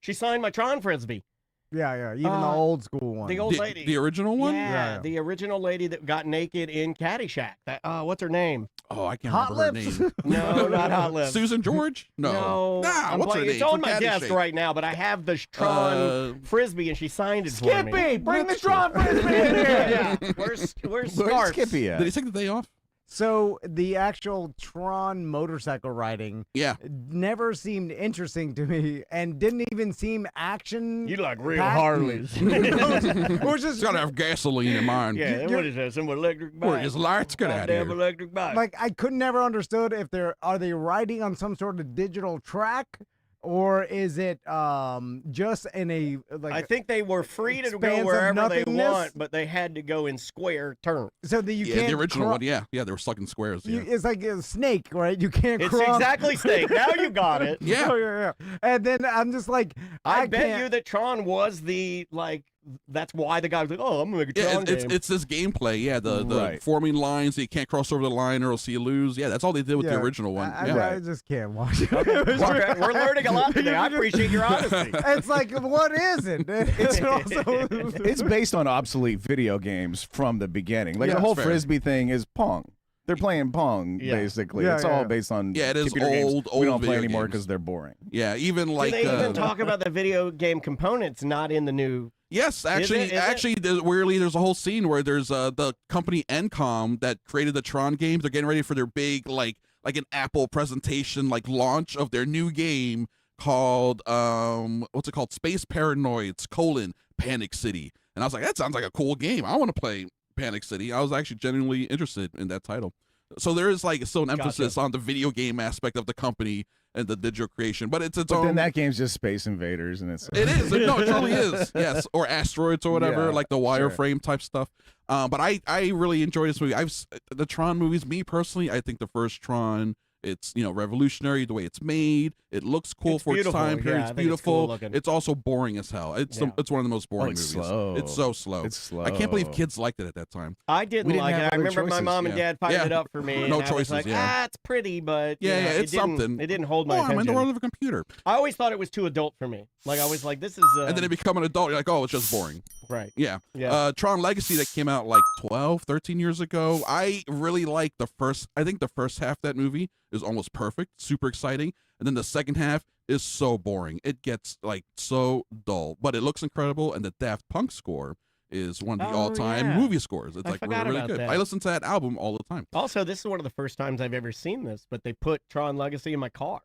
She signed my Tron Frisbee. yeah, even the old school one. The old lady. The original one? Yeah, Yeah. the original lady that got naked in Caddyshack. That what's her name? Oh, I can't Hot remember Lips. her name. No, not Hot Lips. Susan George? No. No, Nah, I'm what's her blanking. name? It's on From my desk Caddyshack. right now, but I have the Tron Frisbee, and she signed it for me. Skippy, bring the Tron Frisbee in here. Yeah, where's Where's Scarf? Skippy at? Did he take the day off? So the actual Tron motorcycle riding Yeah. never seemed interesting to me, and didn't even seem action. You like real packed. Harleys? It was just It's got to have gasoline in mine. Yeah, what is that? Some electric bike? Where his lights get out Goddamn here. electric bike. like I could never understood if are they riding on some sort of digital track, or is it just in a like? I think they were free to go expanse of wherever they nothingness? want, but they had to go in square turns. so that you Yeah, can't. the original cro- one. Yeah, they were stuck in squares. Yeah. It's like a snake, right? You can't It's cross. exactly Snake. Now you got it. Yeah. Oh, yeah. And then I'm just like, I bet can't- you that Tron was the that's why the guy was like, oh, I'm gonna make a Yeah, Tron it's game. it's this gameplay. Yeah, the Right. forming lines. So you can't cross over the line or else you lose. Yeah, that's all they did with the Yeah, original one. I, Yeah. I just can't watch it. We're learning a lot today. I appreciate your honesty. It's like, what is it? It's also. It's based on obsolete video games from the beginning. Like Yeah, the whole that's fair. Frisbee thing is Pong. They're playing Pong, Yeah. basically. Yeah, it's yeah. all based on Yeah, it is computer games. old We don't play video anymore games. because they're boring. Yeah, even like Do they even talk about the video game components not in the new? yes, actually, Is it? actually, weirdly, there's a whole scene where there's the company Encom that created the Tron games. They're getting ready for their big like an Apple presentation, like launch of their new game called what's it called? Space Paranoids: Panic City. And I was like, that sounds like a cool game. I want to play Panic City. I was actually genuinely interested in that title. So there is like still an emphasis on the video game aspect of the company and the digital creation, but it's its But own. then that game's just Space Invaders, and it's It is. No, it truly is. Yes, or asteroids or whatever, Yeah, like the sure. wireframe type stuff. But I really enjoy this movie. The Tron movies. Me personally, I think the first Tron. It's revolutionary the way it's made. It looks cool It's for its beautiful. time period. Yeah, It's I think it's cool beautiful. looking. It's also boring as hell. It's Yeah. it's one of the most boring it's movies. slow. It's so slow. It's slow. I can't believe kids liked it at that time. I didn't didn't like have it. I other remember my choices, mom and yeah. dad fighting Yeah. it up for me. No and I was choices, like, yeah. it's pretty, but Yeah, you know, yeah, it's it didn't, something. It didn't hold my Oh, I'm in attention. the world of a computer. I always thought it was too adult for me. Like I was like, this is. And then you become an adult. You're like, oh, it's just boring. right. Yeah. Yeah. Tron Legacy that came out like 12, 13 years ago. I really liked I think the first half of that movie is almost perfect, super exciting. And then the second half is so boring. It gets like so dull, but it looks incredible. And the Daft Punk score is one of the Oh, all-time yeah. movie scores. It's I like forgot really about good. that. I listen to that album all the time. Also, this is one of the first times I've ever seen this, but they put Tron Legacy in my car.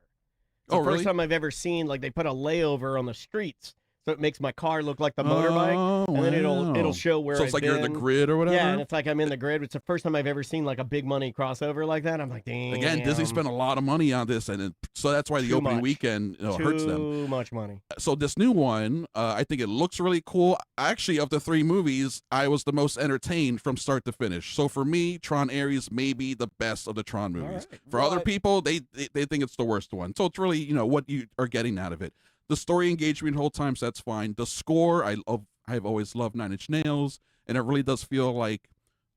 It's Oh, the really? first time I've ever seen like they put a layover on the streets, so it makes my car look like the motorbike, Oh, and then wow. it'll show where So it's I've like you're in the been. grid or whatever. Yeah, and it's like I'm in the grid. It's the first time I've ever seen like a big money crossover like that. I'm like, damn. Again, Disney spent a lot of money on this, and so that's why the Too opening much. weekend hurts them. Too much money. So this new one, I think it looks really cool. Actually, of the three movies, I was the most entertained from start to finish. So for me, Tron Ares may be the best of the Tron movies. right. For other people, they think it's the worst one. So it's really what you are getting out of it. The story engaged me the whole time, so that's fine. The score, I've always loved Nine Inch Nails, and it really does feel like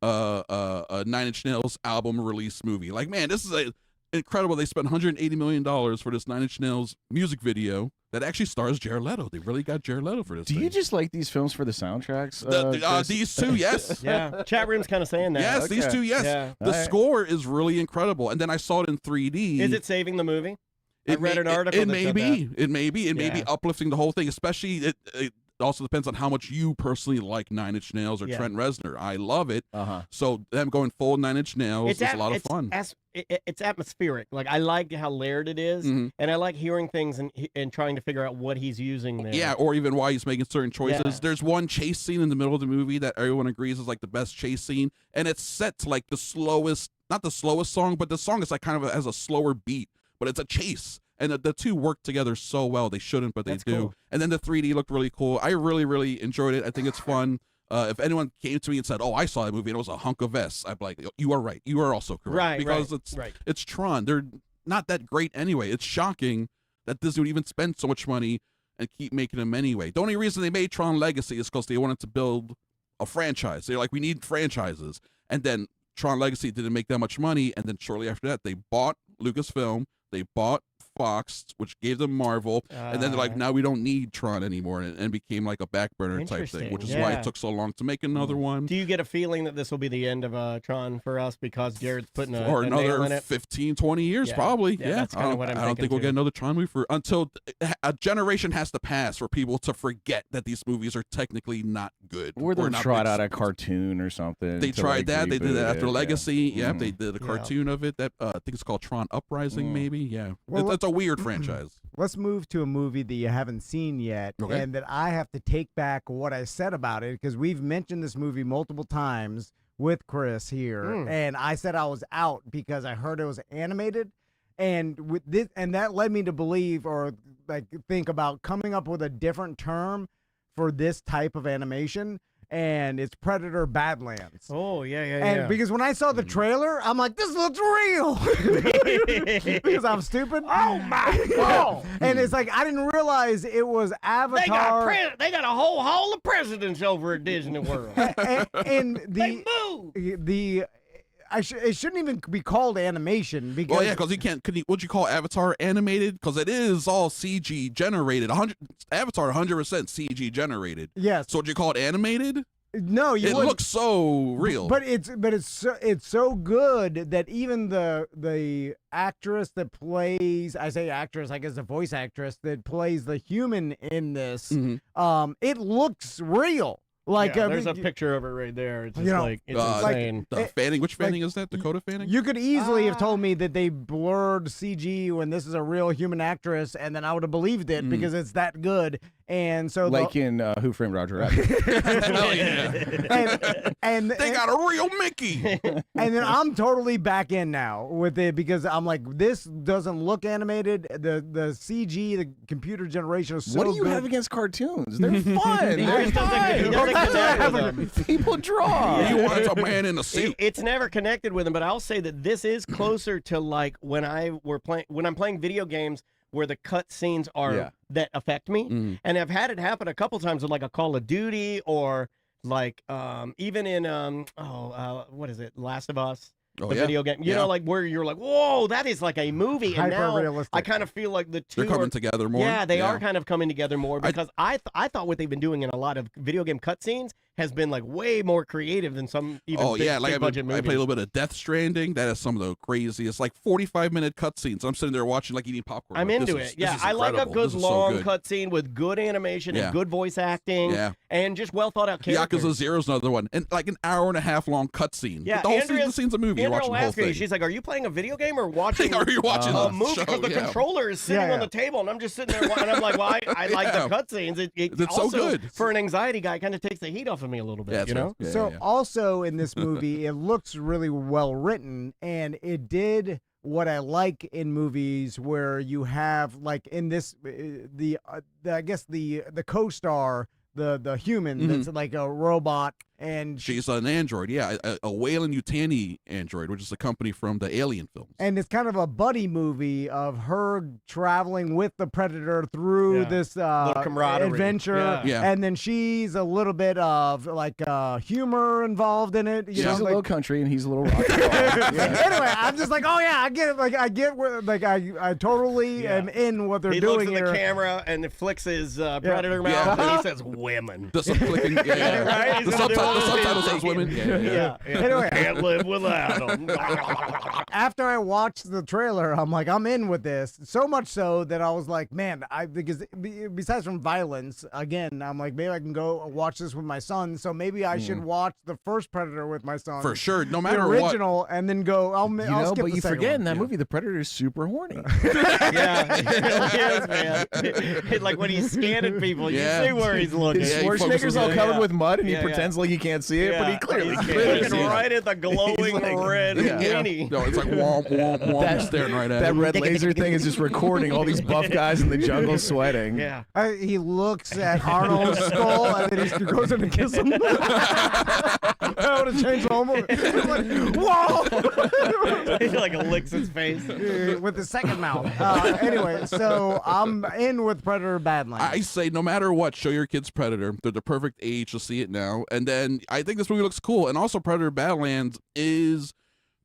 a Nine Inch Nails album release movie. Like, man, this is incredible. They spent $180 million for this Nine Inch Nails music video that actually stars Jared Leto. They really got Jared Leto for this. Do you just like these films for the soundtracks? These two, yes. Yeah, chat room's kind of saying that. Yes, these two, yes. Yeah. The score is really incredible. And then I saw it in 3D. Is it saving the movie? I read an article. It may be. It may be uplifting the whole thing, especially it also depends on how much you personally like Nine Inch Nails or Trent Reznor. I love it. So them going full Nine Inch Nails is a lot of fun. It's atmospheric. Like, I like how layered it is, and I like hearing things and trying to figure out what he's using there. Yeah, or even why he's making certain choices. Yeah. There's one chase scene in the middle of the movie that everyone agrees is like the best chase scene, and it's set to like the slowest, not the slowest song, but the song is like kind of has a slower beat, but it's a chase. And the two work together so well. They shouldn't, but they do. Cool. And then the 3D looked really cool. I really, really enjoyed it. I think it's fun. If anyone came to me and said, "Oh, I saw that movie and it was a hunk of S," I'd be like, "You are right. You are also correct." Right, because it's Tron. They're not that great anyway. It's shocking that Disney would even spend so much money and keep making them anyway. The only reason they made Tron Legacy is because they wanted to build a franchise. They're like, we need franchises. And then Tron Legacy didn't make that much money. And then shortly after that, they bought Lucasfilm. They bought Fox, which gave them Marvel, and then they're like, now we don't need Tron anymore, and became like a back burner type thing, which is why it took so long to make another one. Do you get a feeling that this will be the end of Tron for us because Jared's putting a or nail in another it? 15, 20 years, probably. Yeah, that's kind of what I'm thinking. I don't think we'll get another Tron movie until a generation has to pass for people to forget that these movies are technically not good. Or they'll try out a cartoon or something. They tried that. They did that after Legacy. Yeah, they did a Yeah. cartoon of it. That I think it's called Tron Uprising, maybe. Yeah, it's a weird franchise. Let's move to a movie that you haven't seen yet, and that I have to take back what I said about it, because we've mentioned this movie multiple times with Chris here, and I said I was out because I heard it was animated, and with this, and that led me to believe or like think about coming up with a different term for this type of animation. And it's Predator Badlands. Oh, yeah. And because when I saw the trailer, I'm like, this looks real. Because I'm stupid. Oh, my God. And it's like, I didn't realize it was Avatar. They got a whole hall of presidents over at Disney World. and They move. It shouldn't even be called animation because because you can't. Would you call Avatar animated? Because it is all CG generated. Avatar 100% CG generated. Yes. So would you call it animated? No, it looks so real. But it's so good that even the actress that plays, I say actress, I guess the voice actress that plays the human in this, it looks real. Like there's a picture of it right there. It's just like it's insane. Fanning, which Fanning is that? Dakota Fanning? You could easily have told me that they blurred CG when this is a real human actress, and then I would have believed it because it's that good. And so, like in Who Framed Roger Rabbit. Hell yeah. and they got a real Mickey. And then I'm totally back in now with it because I'm like, this doesn't look animated. The CG, the computer generation is so What do you good. have against cartoons? They're fun. They're fun. People draw. You want a man in a suit. It's never connected with them, but I'll say that this is closer to like when I'm playing video games where the cut scenes are that affect me. And I've had it happen a couple times with like a Call of Duty or like even in what is it, Last of Us, the video game, you know, like where you're like, whoa, that is like a movie. And now I kind of feel like the two they're coming together more. Yeah, they are kind of coming together more because I thought what they've been doing in a lot of video game cutscenes has been like way more creative than some even big budget movies. I played a little bit of Death Stranding. That is some of the craziest, like 45-minute cutscenes. I'm sitting there watching, like eating popcorn. I'm into it. Yeah, I like a good long cutscene with good animation and good voice acting. And just well thought out characters. Yakuza Zero's another one, and like an hour-and-a-half long cutscene. Yeah, the whole scene's a movie. You're watching the whole thing. She's like, "Are you playing a video game or watching? Are you watching a movie?" Because the controller is sitting on the table, and I'm just sitting there, and I'm like, "Well, I like the cutscenes. It's also, so good for an anxiety guy. Kind of takes the heat off of me a little bit, you know." Also in this movie, it looks really well written, and it did what I like in movies where you have like in this I guess the co-star, the human that's like a robot And she's an android, a Weyland Yutani android, which is a company from the Alien films. And it's kind of a buddy movie of her traveling with the Predator through this adventure. Yeah. And then she's a little bit of like humor involved in it. She's a little country and he's a little rock. Anyway, I'm just like, oh yeah, I get it. Like I get where, like I totally am in what they're doing looks at here. the camera and flicks his Predator mouth and he says, "Women." The subtitle says women. Yeah. Anyway, can't live without them. after I watched the trailer, I'm like, I'm in with this. So much so that I was like, man, because besides from violence, again, I'm like, maybe I can go watch this with my son. So maybe I should watch the first Predator with my son. For sure, no matter the original, and then go. I'll skip but the you second forget one. in that movie, the Predator is super horny. Yeah, it really is, man. Like when he's scanning people, you see where he's looking. Schwarzenegger's all covered with mud, and he pretends like he can't see it, but he clearly can. Looking right at the glowing red weenie. No, it's like womp, womp, womp, staring right at that him. red laser thing is just recording all these buff guys in the jungle sweating. Yeah. He looks at Arnold's skull and then he goes in to kiss him. That would have changed the whole movie. He's like, whoa! He like licks his face with his second mouth. Anyway, so I'm in with Predator Badlands. I say no matter what, show your kids Predator. They're the perfect age to see it now. And then I think this movie looks cool. And also Predator Badlands is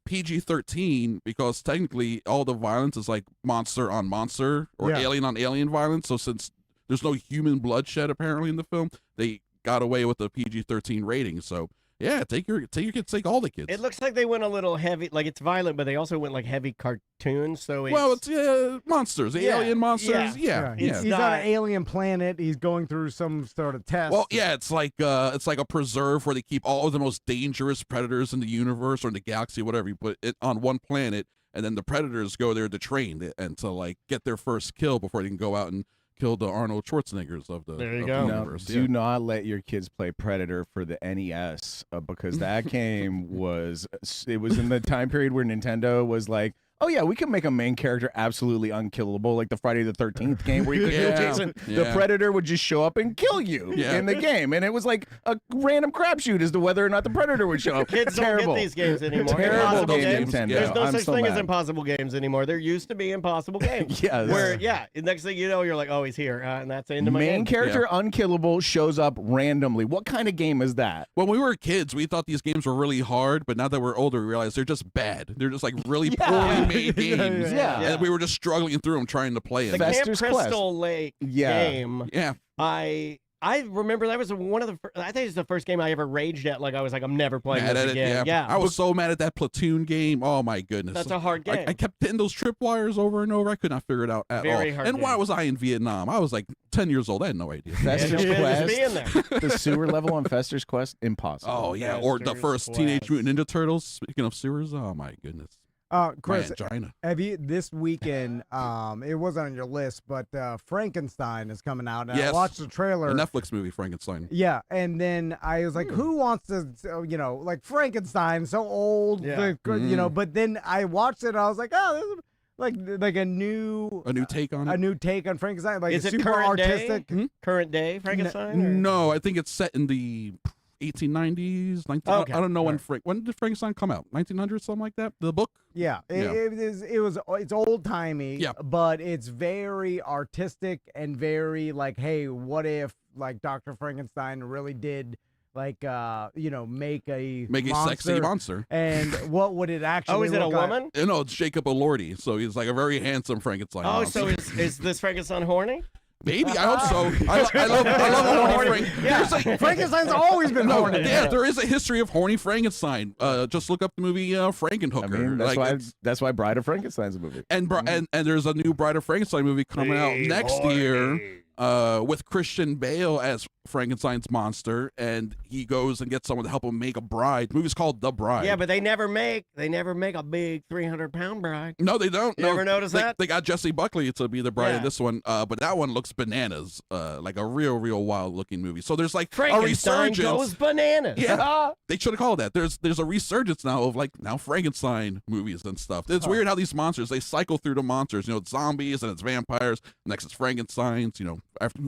PG-13 because technically all the violence is like monster on monster or alien on alien violence. So since there's no human bloodshed apparently in the film, they got away with the PG-13 rating. So yeah, take your kids, take all the kids. It looks like they went a little heavy, like it's violent, but they also went like heavy cartoons. So it's monsters, alien monsters. Yeah. He's on an alien planet. He's going through some sort of test. Well, yeah, it's like a preserve where they keep all of the most dangerous predators in the universe or in the galaxy, whatever. You put it on one planet, and then the predators go there to train and to like get their first kill before they can go out and kill the Arnold Schwarzeneggers of the universe. Do not let your kids play Predator for the NES because that game was in the time period where Nintendo was like, oh yeah, we can make a main character absolutely unkillable, like the Friday the 13th game where you could kill Jason. The Predator would just show up and kill you in the game, and it was like a random crapshoot as to whether or not the Predator would show up. Kids don't get these games anymore. Terrible games. There's no such thing as impossible games anymore. There used to be impossible games. Where next thing you know, you're like, oh, he's here, and that's the end of my game. Main character unkillable shows up randomly. What kind of game is that? When we were kids, we thought these games were really hard, but now that we're older, we realize they're just bad. They're just like really poorly made games. And we were just struggling through them trying to play them. The Camp Crystal Lake game. Yeah. I remember that was one of the I think it's the first game I ever raged at. Like I was like, I'm never playing this again. Yeah. I was so mad at that Platoon game. Oh my goodness. That's a hard game. I kept hitting those tripwires over and over. I could not figure it out at all. Very hard and why was I in Vietnam? I was like 10 years old. I had no idea. Fester's Quest. Being there. The sewer level on Fester's Quest, impossible. Oh yeah, or the first Teenage Mutant Ninja Turtles. Speaking of sewers, oh my goodness. Chris, have you this weekend? It wasn't on your list, but Frankenstein is coming out. And I watched the trailer. The Netflix movie Frankenstein. Yeah, and then I was like, who wants to, like Frankenstein, so old, But then I watched it. And I was like, oh, this is like a new take on it. A new take on Frankenstein. Like is it super current artistic. Day? Current day Frankenstein? No, I think it's set in the 1890s, I don't know when did Frankenstein come out? 1900, something like that. The book. Yeah, it's old timey. Yeah. But it's very artistic and very like, hey, what if like Dr. Frankenstein really did make a sexy monster? And what would it actually? Oh, is it a woman? No, it's Jacob Elordi. So he's like a very handsome Frankenstein. Oh, monster. so is this Frankenstein horny? Maybe I hope so. I love horny Frank. Frankenstein's always been horny. Yeah, there is a history of horny Frankenstein. Just look up the movie Frankenhooker. I mean, that's why Bride of Frankenstein's a movie. And there's a new Bride of Frankenstein movie coming out next year. With Christian Bale as Frankenstein's monster, and he goes and gets someone to help him make a bride. The movie's called The Bride. Yeah, but they never make a big 300-pound bride. No, they don't. You ever notice that? They got Jessie Buckley to be the bride in this one, but that one looks bananas, like a real wild looking movie. So there's like a resurgence. Goes bananas. Yeah, they should have called that. There's a resurgence now of like Frankenstein movies and stuff. It's weird how these monsters, they cycle through the monsters. It's zombies and it's vampires. Next it's Frankenstein's. After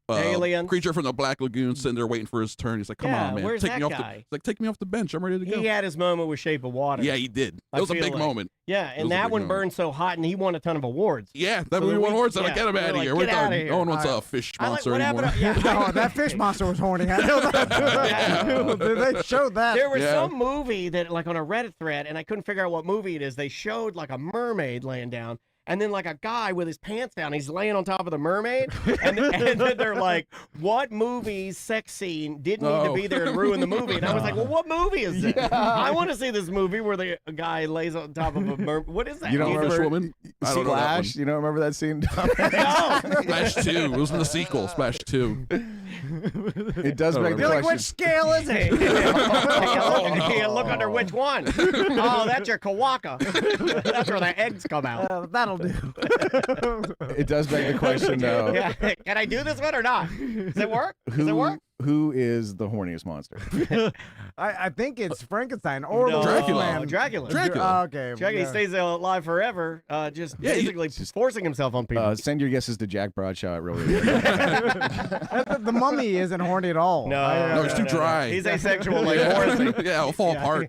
Alien. creature from the Black Lagoon sitting there waiting for his turn. He's like, "Come Yeah, on, man, where's take that me off guy? He's like, take me off the bench. I'm ready to go." He had his moment with Shape of Water. Yeah, he did. I It was a feel big like- moment. Yeah, was and a that big one moment. burned so hot, and he won a ton of awards. Yeah, that So movie won we- awards. Like, yeah, get him we're out of like, here. We're get outta done. here. No one wants All a fish I like monster what anymore. happened. Yeah, No, that fish monster was horny. I know that. They showed that. There was Yeah. some movie that, like, on a Reddit thread, and I couldn't figure out what movie it is. They showed like a mermaid laying down, and then like a guy with his pants down. He's laying on top of the mermaid, and then they're like, "What movie's sex scene didn't need to be there and ruin the movie?" And I was like, "Well, what movie is this? I want to see this movie where the guy lays on top of a mermaid. What is that? You don't Fish remember woman. I don't know that one. Splash? You don't remember that scene? No. Splash 2. It was in the sequel. Splash 2. It does beg the You're like, question. which scale is it? You look under which one? Oh, that's your kawaka. That's where the eggs come out. That'll do. It does beg the question, though. Yeah. Can I do this one or not? Does it work? Does it work? Who is the horniest monster? I think it's Frankenstein or No. the Dracula. Wolfman. Dracula. Dracula. Okay. Dracula yeah. stays alive forever, just Yeah, basically forcing himself on people. Send your guesses to Jack Bradshaw. It really. The mummy isn't horny at all. No, it's too dry. He's asexual like Yeah. Morrissey. Yeah, it'll fall apart.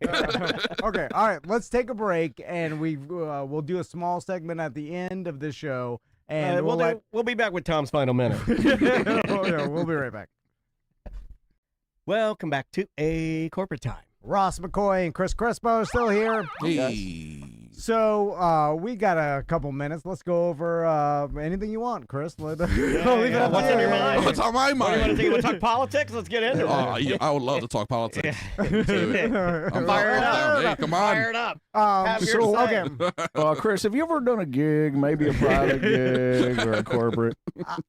Okay, all right. Let's take a break, and we'll do a small segment at the end of this show, and We'll be back with Tom's final minute. Oh, yeah, we'll be right back. Welcome back to A Corporate Time. Ross McCoy and Chris Crespo are still here. Hey. So we got a couple minutes. Let's go over anything you want, Chris. I'll leave it yeah. up to What's you. on your mind? What's on my What do you want to mind? do? You want to talk politics? Let's get into it. Oh, yeah, I would love to talk politics. I'm Fire it down. up. Hey, come Fire on. it up. Have your So, say. okay, Chris, have you ever done a gig, maybe a private gig or a corporate?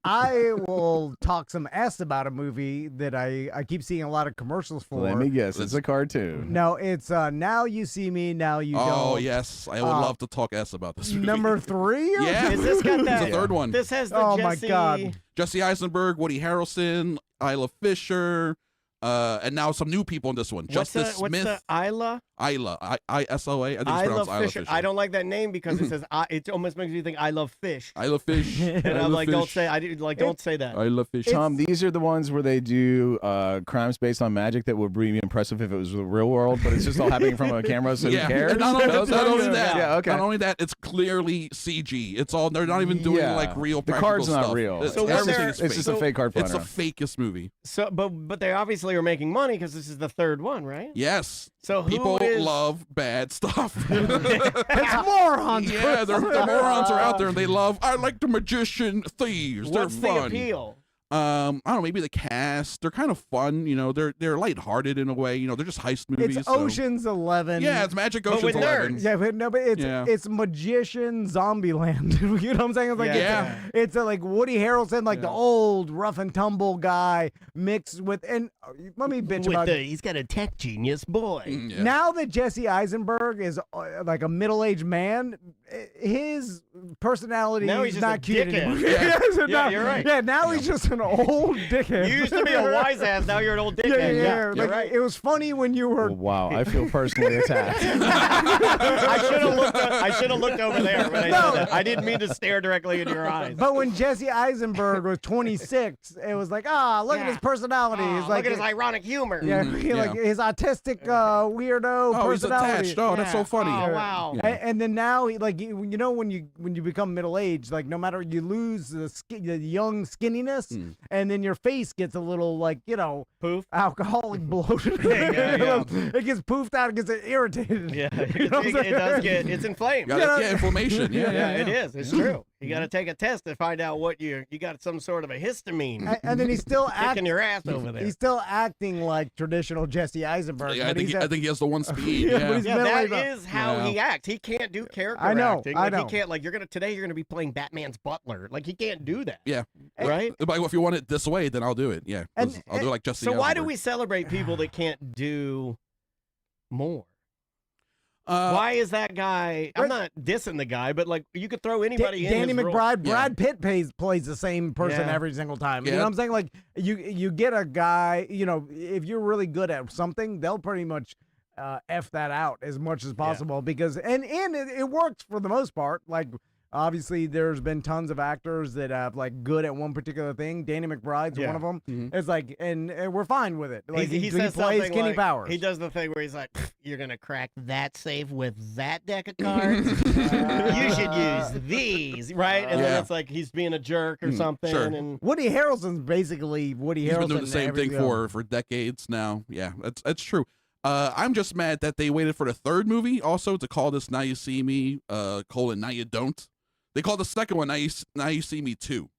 I will talk some S about a movie that I keep seeing a lot of commercials for. Let me guess. It's a cartoon. No, it's Now You See Me, Now You Oh, Don't. yes. I would love to talk S about this movie. Number 3? Yeah. Is this got that? It's the third one. This has the Oh, my Jesse. God. Jesse Eisenberg, Woody Harrelson, Isla Fisher, and now some new people in this one. What's Justice the Smith. Isla? Isla. I-S-O-A. I think it's I pronounced love Isla Fisher. Fisher. I don't like that name because it says it almost makes me think I love fish. Isla Fish. And I'm like, don't say. Don't say that. Isla Fish. Tom, these are the ones where they do crimes based on magic that would be impressive if it was the real world, but it's just all happening from a camera, so Yeah. who cares? And not only that. Yeah, okay. Not only that, it's clearly CG. It's all. They're not even doing Yeah. like real. The practical card's not stuff. real. It's, So everything is It's fake. just a fake card It's the flying fakest movie. So, but they obviously are making money because this is the third one, right? Yes. So who People is- love bad stuff. It's morons. Yeah, the morons are out there and they love. I like the magician thieves. What's They're the fun. appeal? I don't know. Maybe the cast. They're kind of fun. You know, they're lighthearted in a way. You know, they're just heist movies. It's so- Ocean's 11. Yeah, it's Magic But Ocean's with 11. nerds. Yeah, but no, but Yeah. it's magician zombie land. You know what I'm saying? It's like Yeah. it's like Woody Harrelson, like the old rough and tumble guy mixed with and let me bitch about He's got a tech genius boy. Yeah. now that Jesse Eisenberg is like a middle-aged man, his personality Now is he's just not a cute dickhead. anymore. Yeah. So Yeah, now- you're right. Yeah, now he's just an old dickhead. You used to be a wise ass. Now you're an old Yeah, dickhead. yeah. You're Like, right. it was funny when you were Well, wow, I feel personally attacked. I should have looked over there when I said that. I didn't mean to stare directly into your eyes. But when Jesse Eisenberg was 26, it was like, look at his personality. Oh, It's like look at his ironic humor. yeah, like his autistic weirdo Oh, he's personality. attached. Oh, that's so funny. Oh, wow. And then now, like you know, when you become middle aged, like no matter you lose the young skinniness, and then your face gets a little like Poof. alcoholic bloated. Yeah. It gets poofed out. It gets irritated. Yeah, You know what I'm it does saying? get. It's inflamed. Yeah, inflammation. Yeah, Yeah, it is. It's true. You got to take a test to find out what you got some sort of a histamine And then he's still kicking your ass over there. He's still acting like traditional Jesse Eisenberg. Yeah, I but think he's I think he has the one speed. Yeah, Yeah, but he's Yeah, mentally that not- is how he acts. He can't do character I know, acting. I Like, know. He can't like today you're gonna be playing Batman's butler. Like he can't do that. yeah. Right? But if you want it this way, then I'll do it. Yeah, And- I'll do it like Jesse. So why do Eisenberg. we celebrate people that can't do more? Uh, Why is that guy? I'm not dissing the guy, but like you could throw anybody in. Danny his role. McBride, Yeah. Brad Pitt plays the same person Yeah. every single time. You Yeah. know what I'm saying? Like you get a guy, if you're really good at something, they'll pretty much F that out as much as possible because and it works for the most part. Like Obviously, there's been tons of actors that have like good at one particular thing. Danny McBride's one of them. It's like, and we're fine with it. Like he says plays Kenny like, Powers. He does the thing where he's like, "You're gonna crack that safe with that deck of cards. You should use these, right?" And then it's like he's being a jerk or something. Sure. And Woody Harrelson's basically Woody Harrelson. He's been doing the same thing for decades now. Yeah, that's true. I'm just mad that they waited for the third movie also to call this Now You See Me, Now You Don't. They called the second one Now You See Me 2.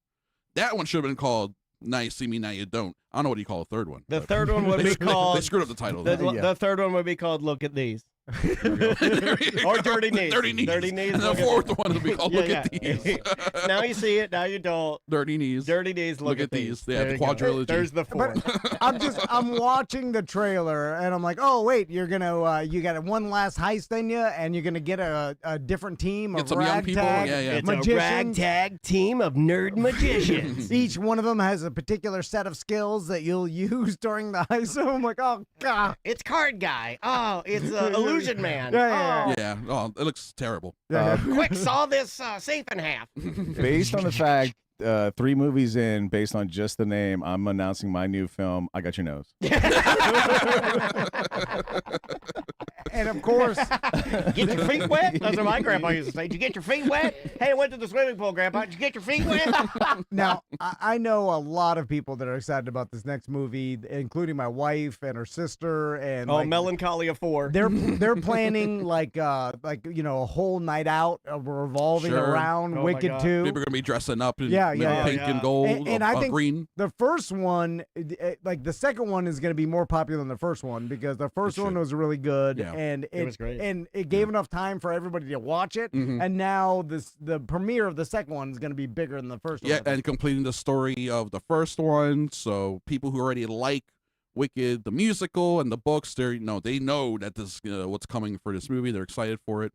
That one should have been called Now You See Me, Now You Don't. I don't know what you call a third one. the third one would be called. They screwed up the title. The third one would be called "Look at These." Or Dirty Knees. Dirty Knees. Dirty Knees. And the fourth one would be called Look at These. Now you see it. Now you don't. Dirty Knees. Dirty Knees. Look at these. Yeah, the quadrilogy. There's the fourth. I'm watching the trailer and I'm like, oh wait, you're gonna you got one last heist in you, and you're gonna get a different team of Get some young people. ragtag It's magicians. a ragtag team of nerd magicians. Each one of them has a particular set of skills that you'll use during the heist. So I'm like, oh god. It's Card Guy. Oh, it's Illusion Man. Yeah. Yeah. Oh, it looks terrible. Quick, saw this safe in half. Based on the fact, 3 movies in, based on just the name, I'm announcing my new film, I Got Your Nose. And of course, Get your feet wet? That's what my grandpa used to say. Did you get your feet wet? Hey, I went to the swimming pool, Grandpa. Did you get your feet wet? now I know a lot of people that are excited about this next movie, including my wife and her sister. And Oh, Melancholia 4. they're planning like you know, a whole night out revolving Sure. around Oh my Wicked God. 2. People are gonna be dressing up in Yeah, pink and gold, And I think green. the first one, like the second one, is going to be more popular than the first one because the first one was really good, Yeah. and It was great. and it gave enough time for everybody to watch it. And now the premiere of the second one is going to be bigger than the first one. Yeah, and completing the story of the first one. So people who already like Wicked, the musical, and the books, they know that this what's coming for this movie. They're excited for it.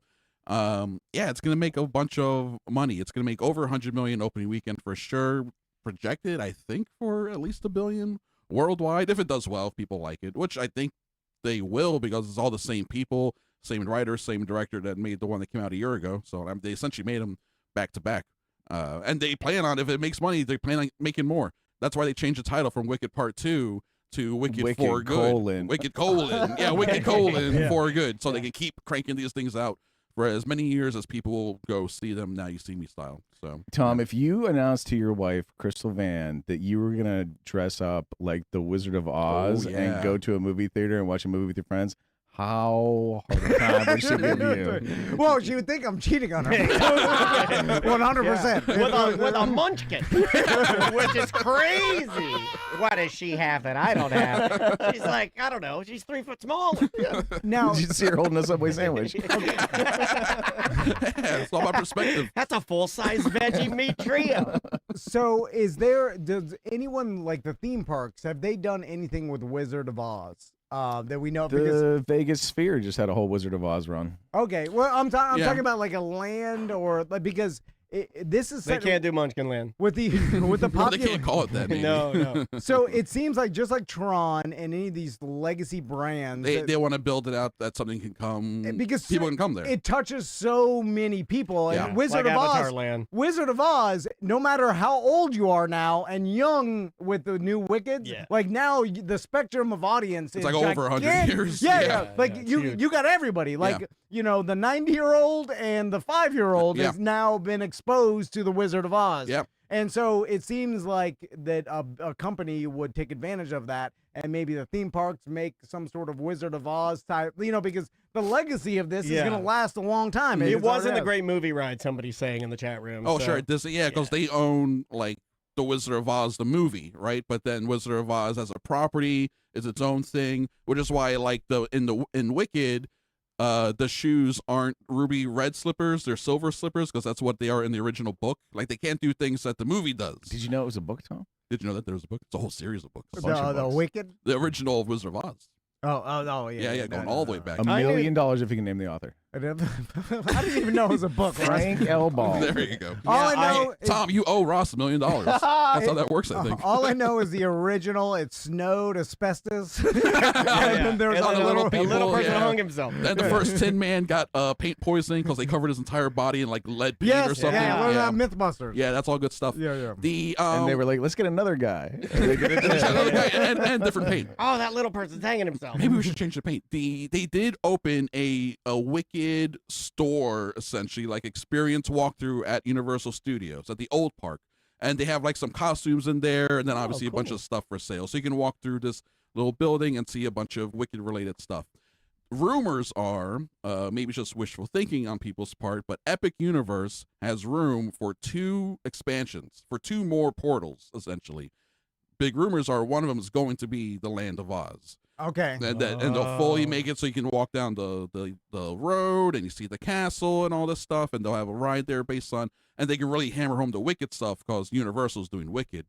Yeah, it's gonna make a bunch of money. It's gonna make over 100 million opening weekend for sure. Projected, I think, for at least $1 billion worldwide if it does well. If people like it, which I think they will, because it's all the same people, same writer, same director that made the one that came out a year ago. So they essentially made them back to back. And they plan on, if it makes money, they plan on making more. That's why they changed the title from Wicked Part 2 to Wicked for Good. Wicked colon. Yeah, Wicked colon for good. So they can keep cranking these things out for as many years as people will go see them Now You See Me style. So Tom, if you announced to your wife, Crystal Van, that you were going to dress up like the Wizard of Oz and go to a movie theater and watch a movie with your friends, how hard a time would she give you? Well, she would think I'm cheating on her. 100%. With a munchkin, which is crazy. What does she have that I don't have? She's like, I don't know. She's 3 foot smaller. Now, Did you see her holding a Subway sandwich? yeah, it's all about perspective. That's a full-size veggie meat trio. so does anyone like the theme parks, have they done anything with Wizard of Oz? That we know of? Because The Vegas Sphere just had a whole Wizard of Oz run. okay, well, I'm talking about like a land or like, because this is They set can't do Munchkin Land. with the Well, they popular. can't call it that. Maybe. No. So it seems like just like Tron and any of these legacy brands, They want to build it out that something can come. because people can come there. It touches so many people. Yeah. And Wizard Like of Avatar Oz, Land. Wizard of Oz, no matter how old you are now and young with the new Wicked, like now the spectrum of audience is like over 100 gigantic. years. Yeah, Yeah. like it's you huge. got everybody. Like you know, the 90-year-old and the 5-year-old has now been exposed to the Wizard of Oz. Yep. And so it seems like that a company would take advantage of that, and maybe the theme parks make some sort of Wizard of Oz type, because the legacy of this is going to last a long time. It wasn't a a great movie ride, somebody's saying in the chat room. Oh, so. sure. Because they own like the Wizard of Oz, the movie, right? But then Wizard of Oz as a property is its own thing, which is why like in Wicked, the shoes aren't ruby red slippers; they're silver slippers because that's what they are in the original book. Like they can't do things that the movie does. Did you know it was a book, Tom? Did you know that there was a book? It's a whole series of books. The Wicked. The original Wizard of Oz. Oh, yeah. Yeah, going all the way back. $1 million if you can name the author. I didn't even know it was a book. Right? Frank L. Ball. There you go. All I know is, Tom, you owe Ross $1 million. That's how that works, I think. all I know is the original. It snowed asbestos. And then there was And a then little, people, a little person yeah. hung himself. And the first Tin Man got paint poisoning because they covered his entire body in like lead paint yes, or something. yeah, what yeah. about MythBusters? Yeah, that's all good stuff. Yeah, yeah. The And they were like, let's get another guy. And they did it and different paint. Oh, that little person's hanging himself. Maybe we should change the paint. They did open a Wicked store, essentially, like experience walkthrough at Universal Studios at the old park. And they have like some costumes in there and then obviously a bunch cool. of stuff for sale. So you can walk through this little building and see a bunch of Wicked related stuff. Rumors are, maybe just wishful thinking on people's part, but Epic Universe has room for 2 expansions, for 2 more portals, essentially. Big rumors are one of them is going to be the Land of Oz. Okay. And they'll fully make it so you can walk down the road and you see the castle and all this stuff, and they'll have a ride there based on, and they can really hammer home the Wicked stuff because Universal's doing Wicked.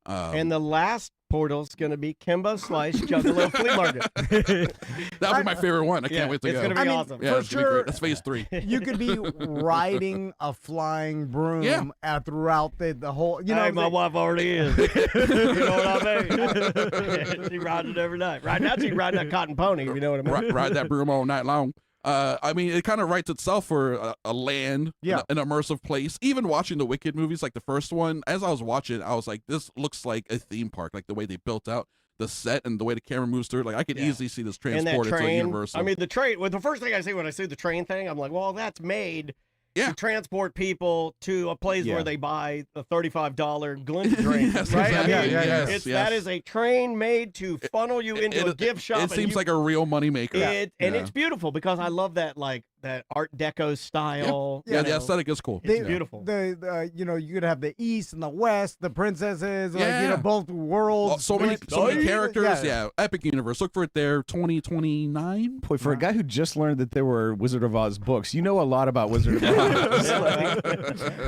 And the last portal's going to be Kimbo Slice Juggalo Flea Market. That'll be my favorite one. I can't wait to it's go. going to be I mean, awesome. Yeah, for it's gonna be sure. great. That's phase 3. You could be riding a flying broom Yeah. throughout the whole. You know, Hey, my wife already is. You know what I mean? She rides it every night. Right now, she's riding that cotton pony, if you know what I mean. Ride that broom all night long. I mean, it kind of writes itself for a land, Yeah. an immersive place. Even watching the Wicked movies, like the first one, as I was watching, I was like, this looks like a theme park, like the way they built out the set and the way the camera moves through it. Like, I could easily see this And that transported to train. Universal. I mean, the train. Well, the first thing I see when I see the train thing, I'm like, well, that's made Yeah. to transport people to a place Yeah. where they buy the $35 Glinda drink. Yes, right? exactly. I mean, Yes, it's, yes. that is a train made to funnel you into a gift shop. It and seems you- like a real moneymaker. and Yeah. it's beautiful because I love that that Art Deco style. Yeah, you the know. aesthetic is cool. It's beautiful. You know, you could have the East and the West, the princesses, like, you Yeah. know, both worlds. Oh, so many characters. Yeah. Yeah, Epic Universe. Look for it there, 2029. Boy, for a guy who just learned that there were Wizard of Oz books, you know a lot about Wizard of Oz.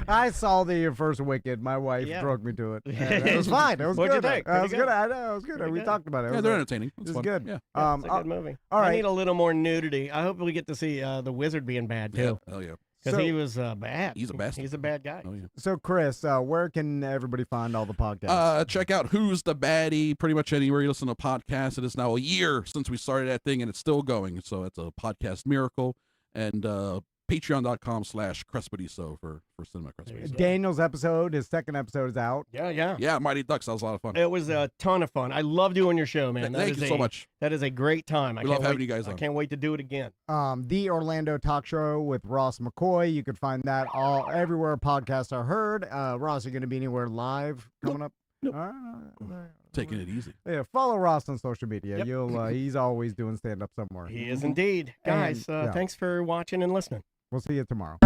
I saw the first Wicked. My wife Yeah. drove me to it. And it was fine. It was What'd you good. think? It was Pretty good. good? I know. It was good. Pretty We good. talked about it. It Yeah, was, they're entertaining. It It's was fun. good. Yeah. It's a good movie. all I right. need a little more nudity. I hope we get to see the wizard being bad Yeah. too, Hell yeah. because So- he was bad. He's a bastard. He's a bad guy. Oh yeah. So, Chris, where can everybody find all the podcasts? Check out Who's the Baddie pretty much anywhere you listen to podcasts. It is now a year since we started that thing, and it's still going. So it's a podcast miracle. And patreon.com/Crespodiso for Cinema Crespodiso. Daniel's episode, his second episode is out. Yeah. Yeah, Mighty Ducks. That was a lot of fun. It was a ton of fun. I love doing your show, man. Thank you so much. That is a great time. We love having you guys I on. can't wait to do it again. The Orlando Talk Show with Ross McCoy. You can find that all everywhere podcasts are heard. Ross, are you going to be anywhere live coming up? Nope. All right. Taking it easy. Yeah, follow Ross on social media. Yep. You'll he's always doing stand up somewhere. He is indeed. Guys, yeah. thanks for watching and listening. We'll see you tomorrow.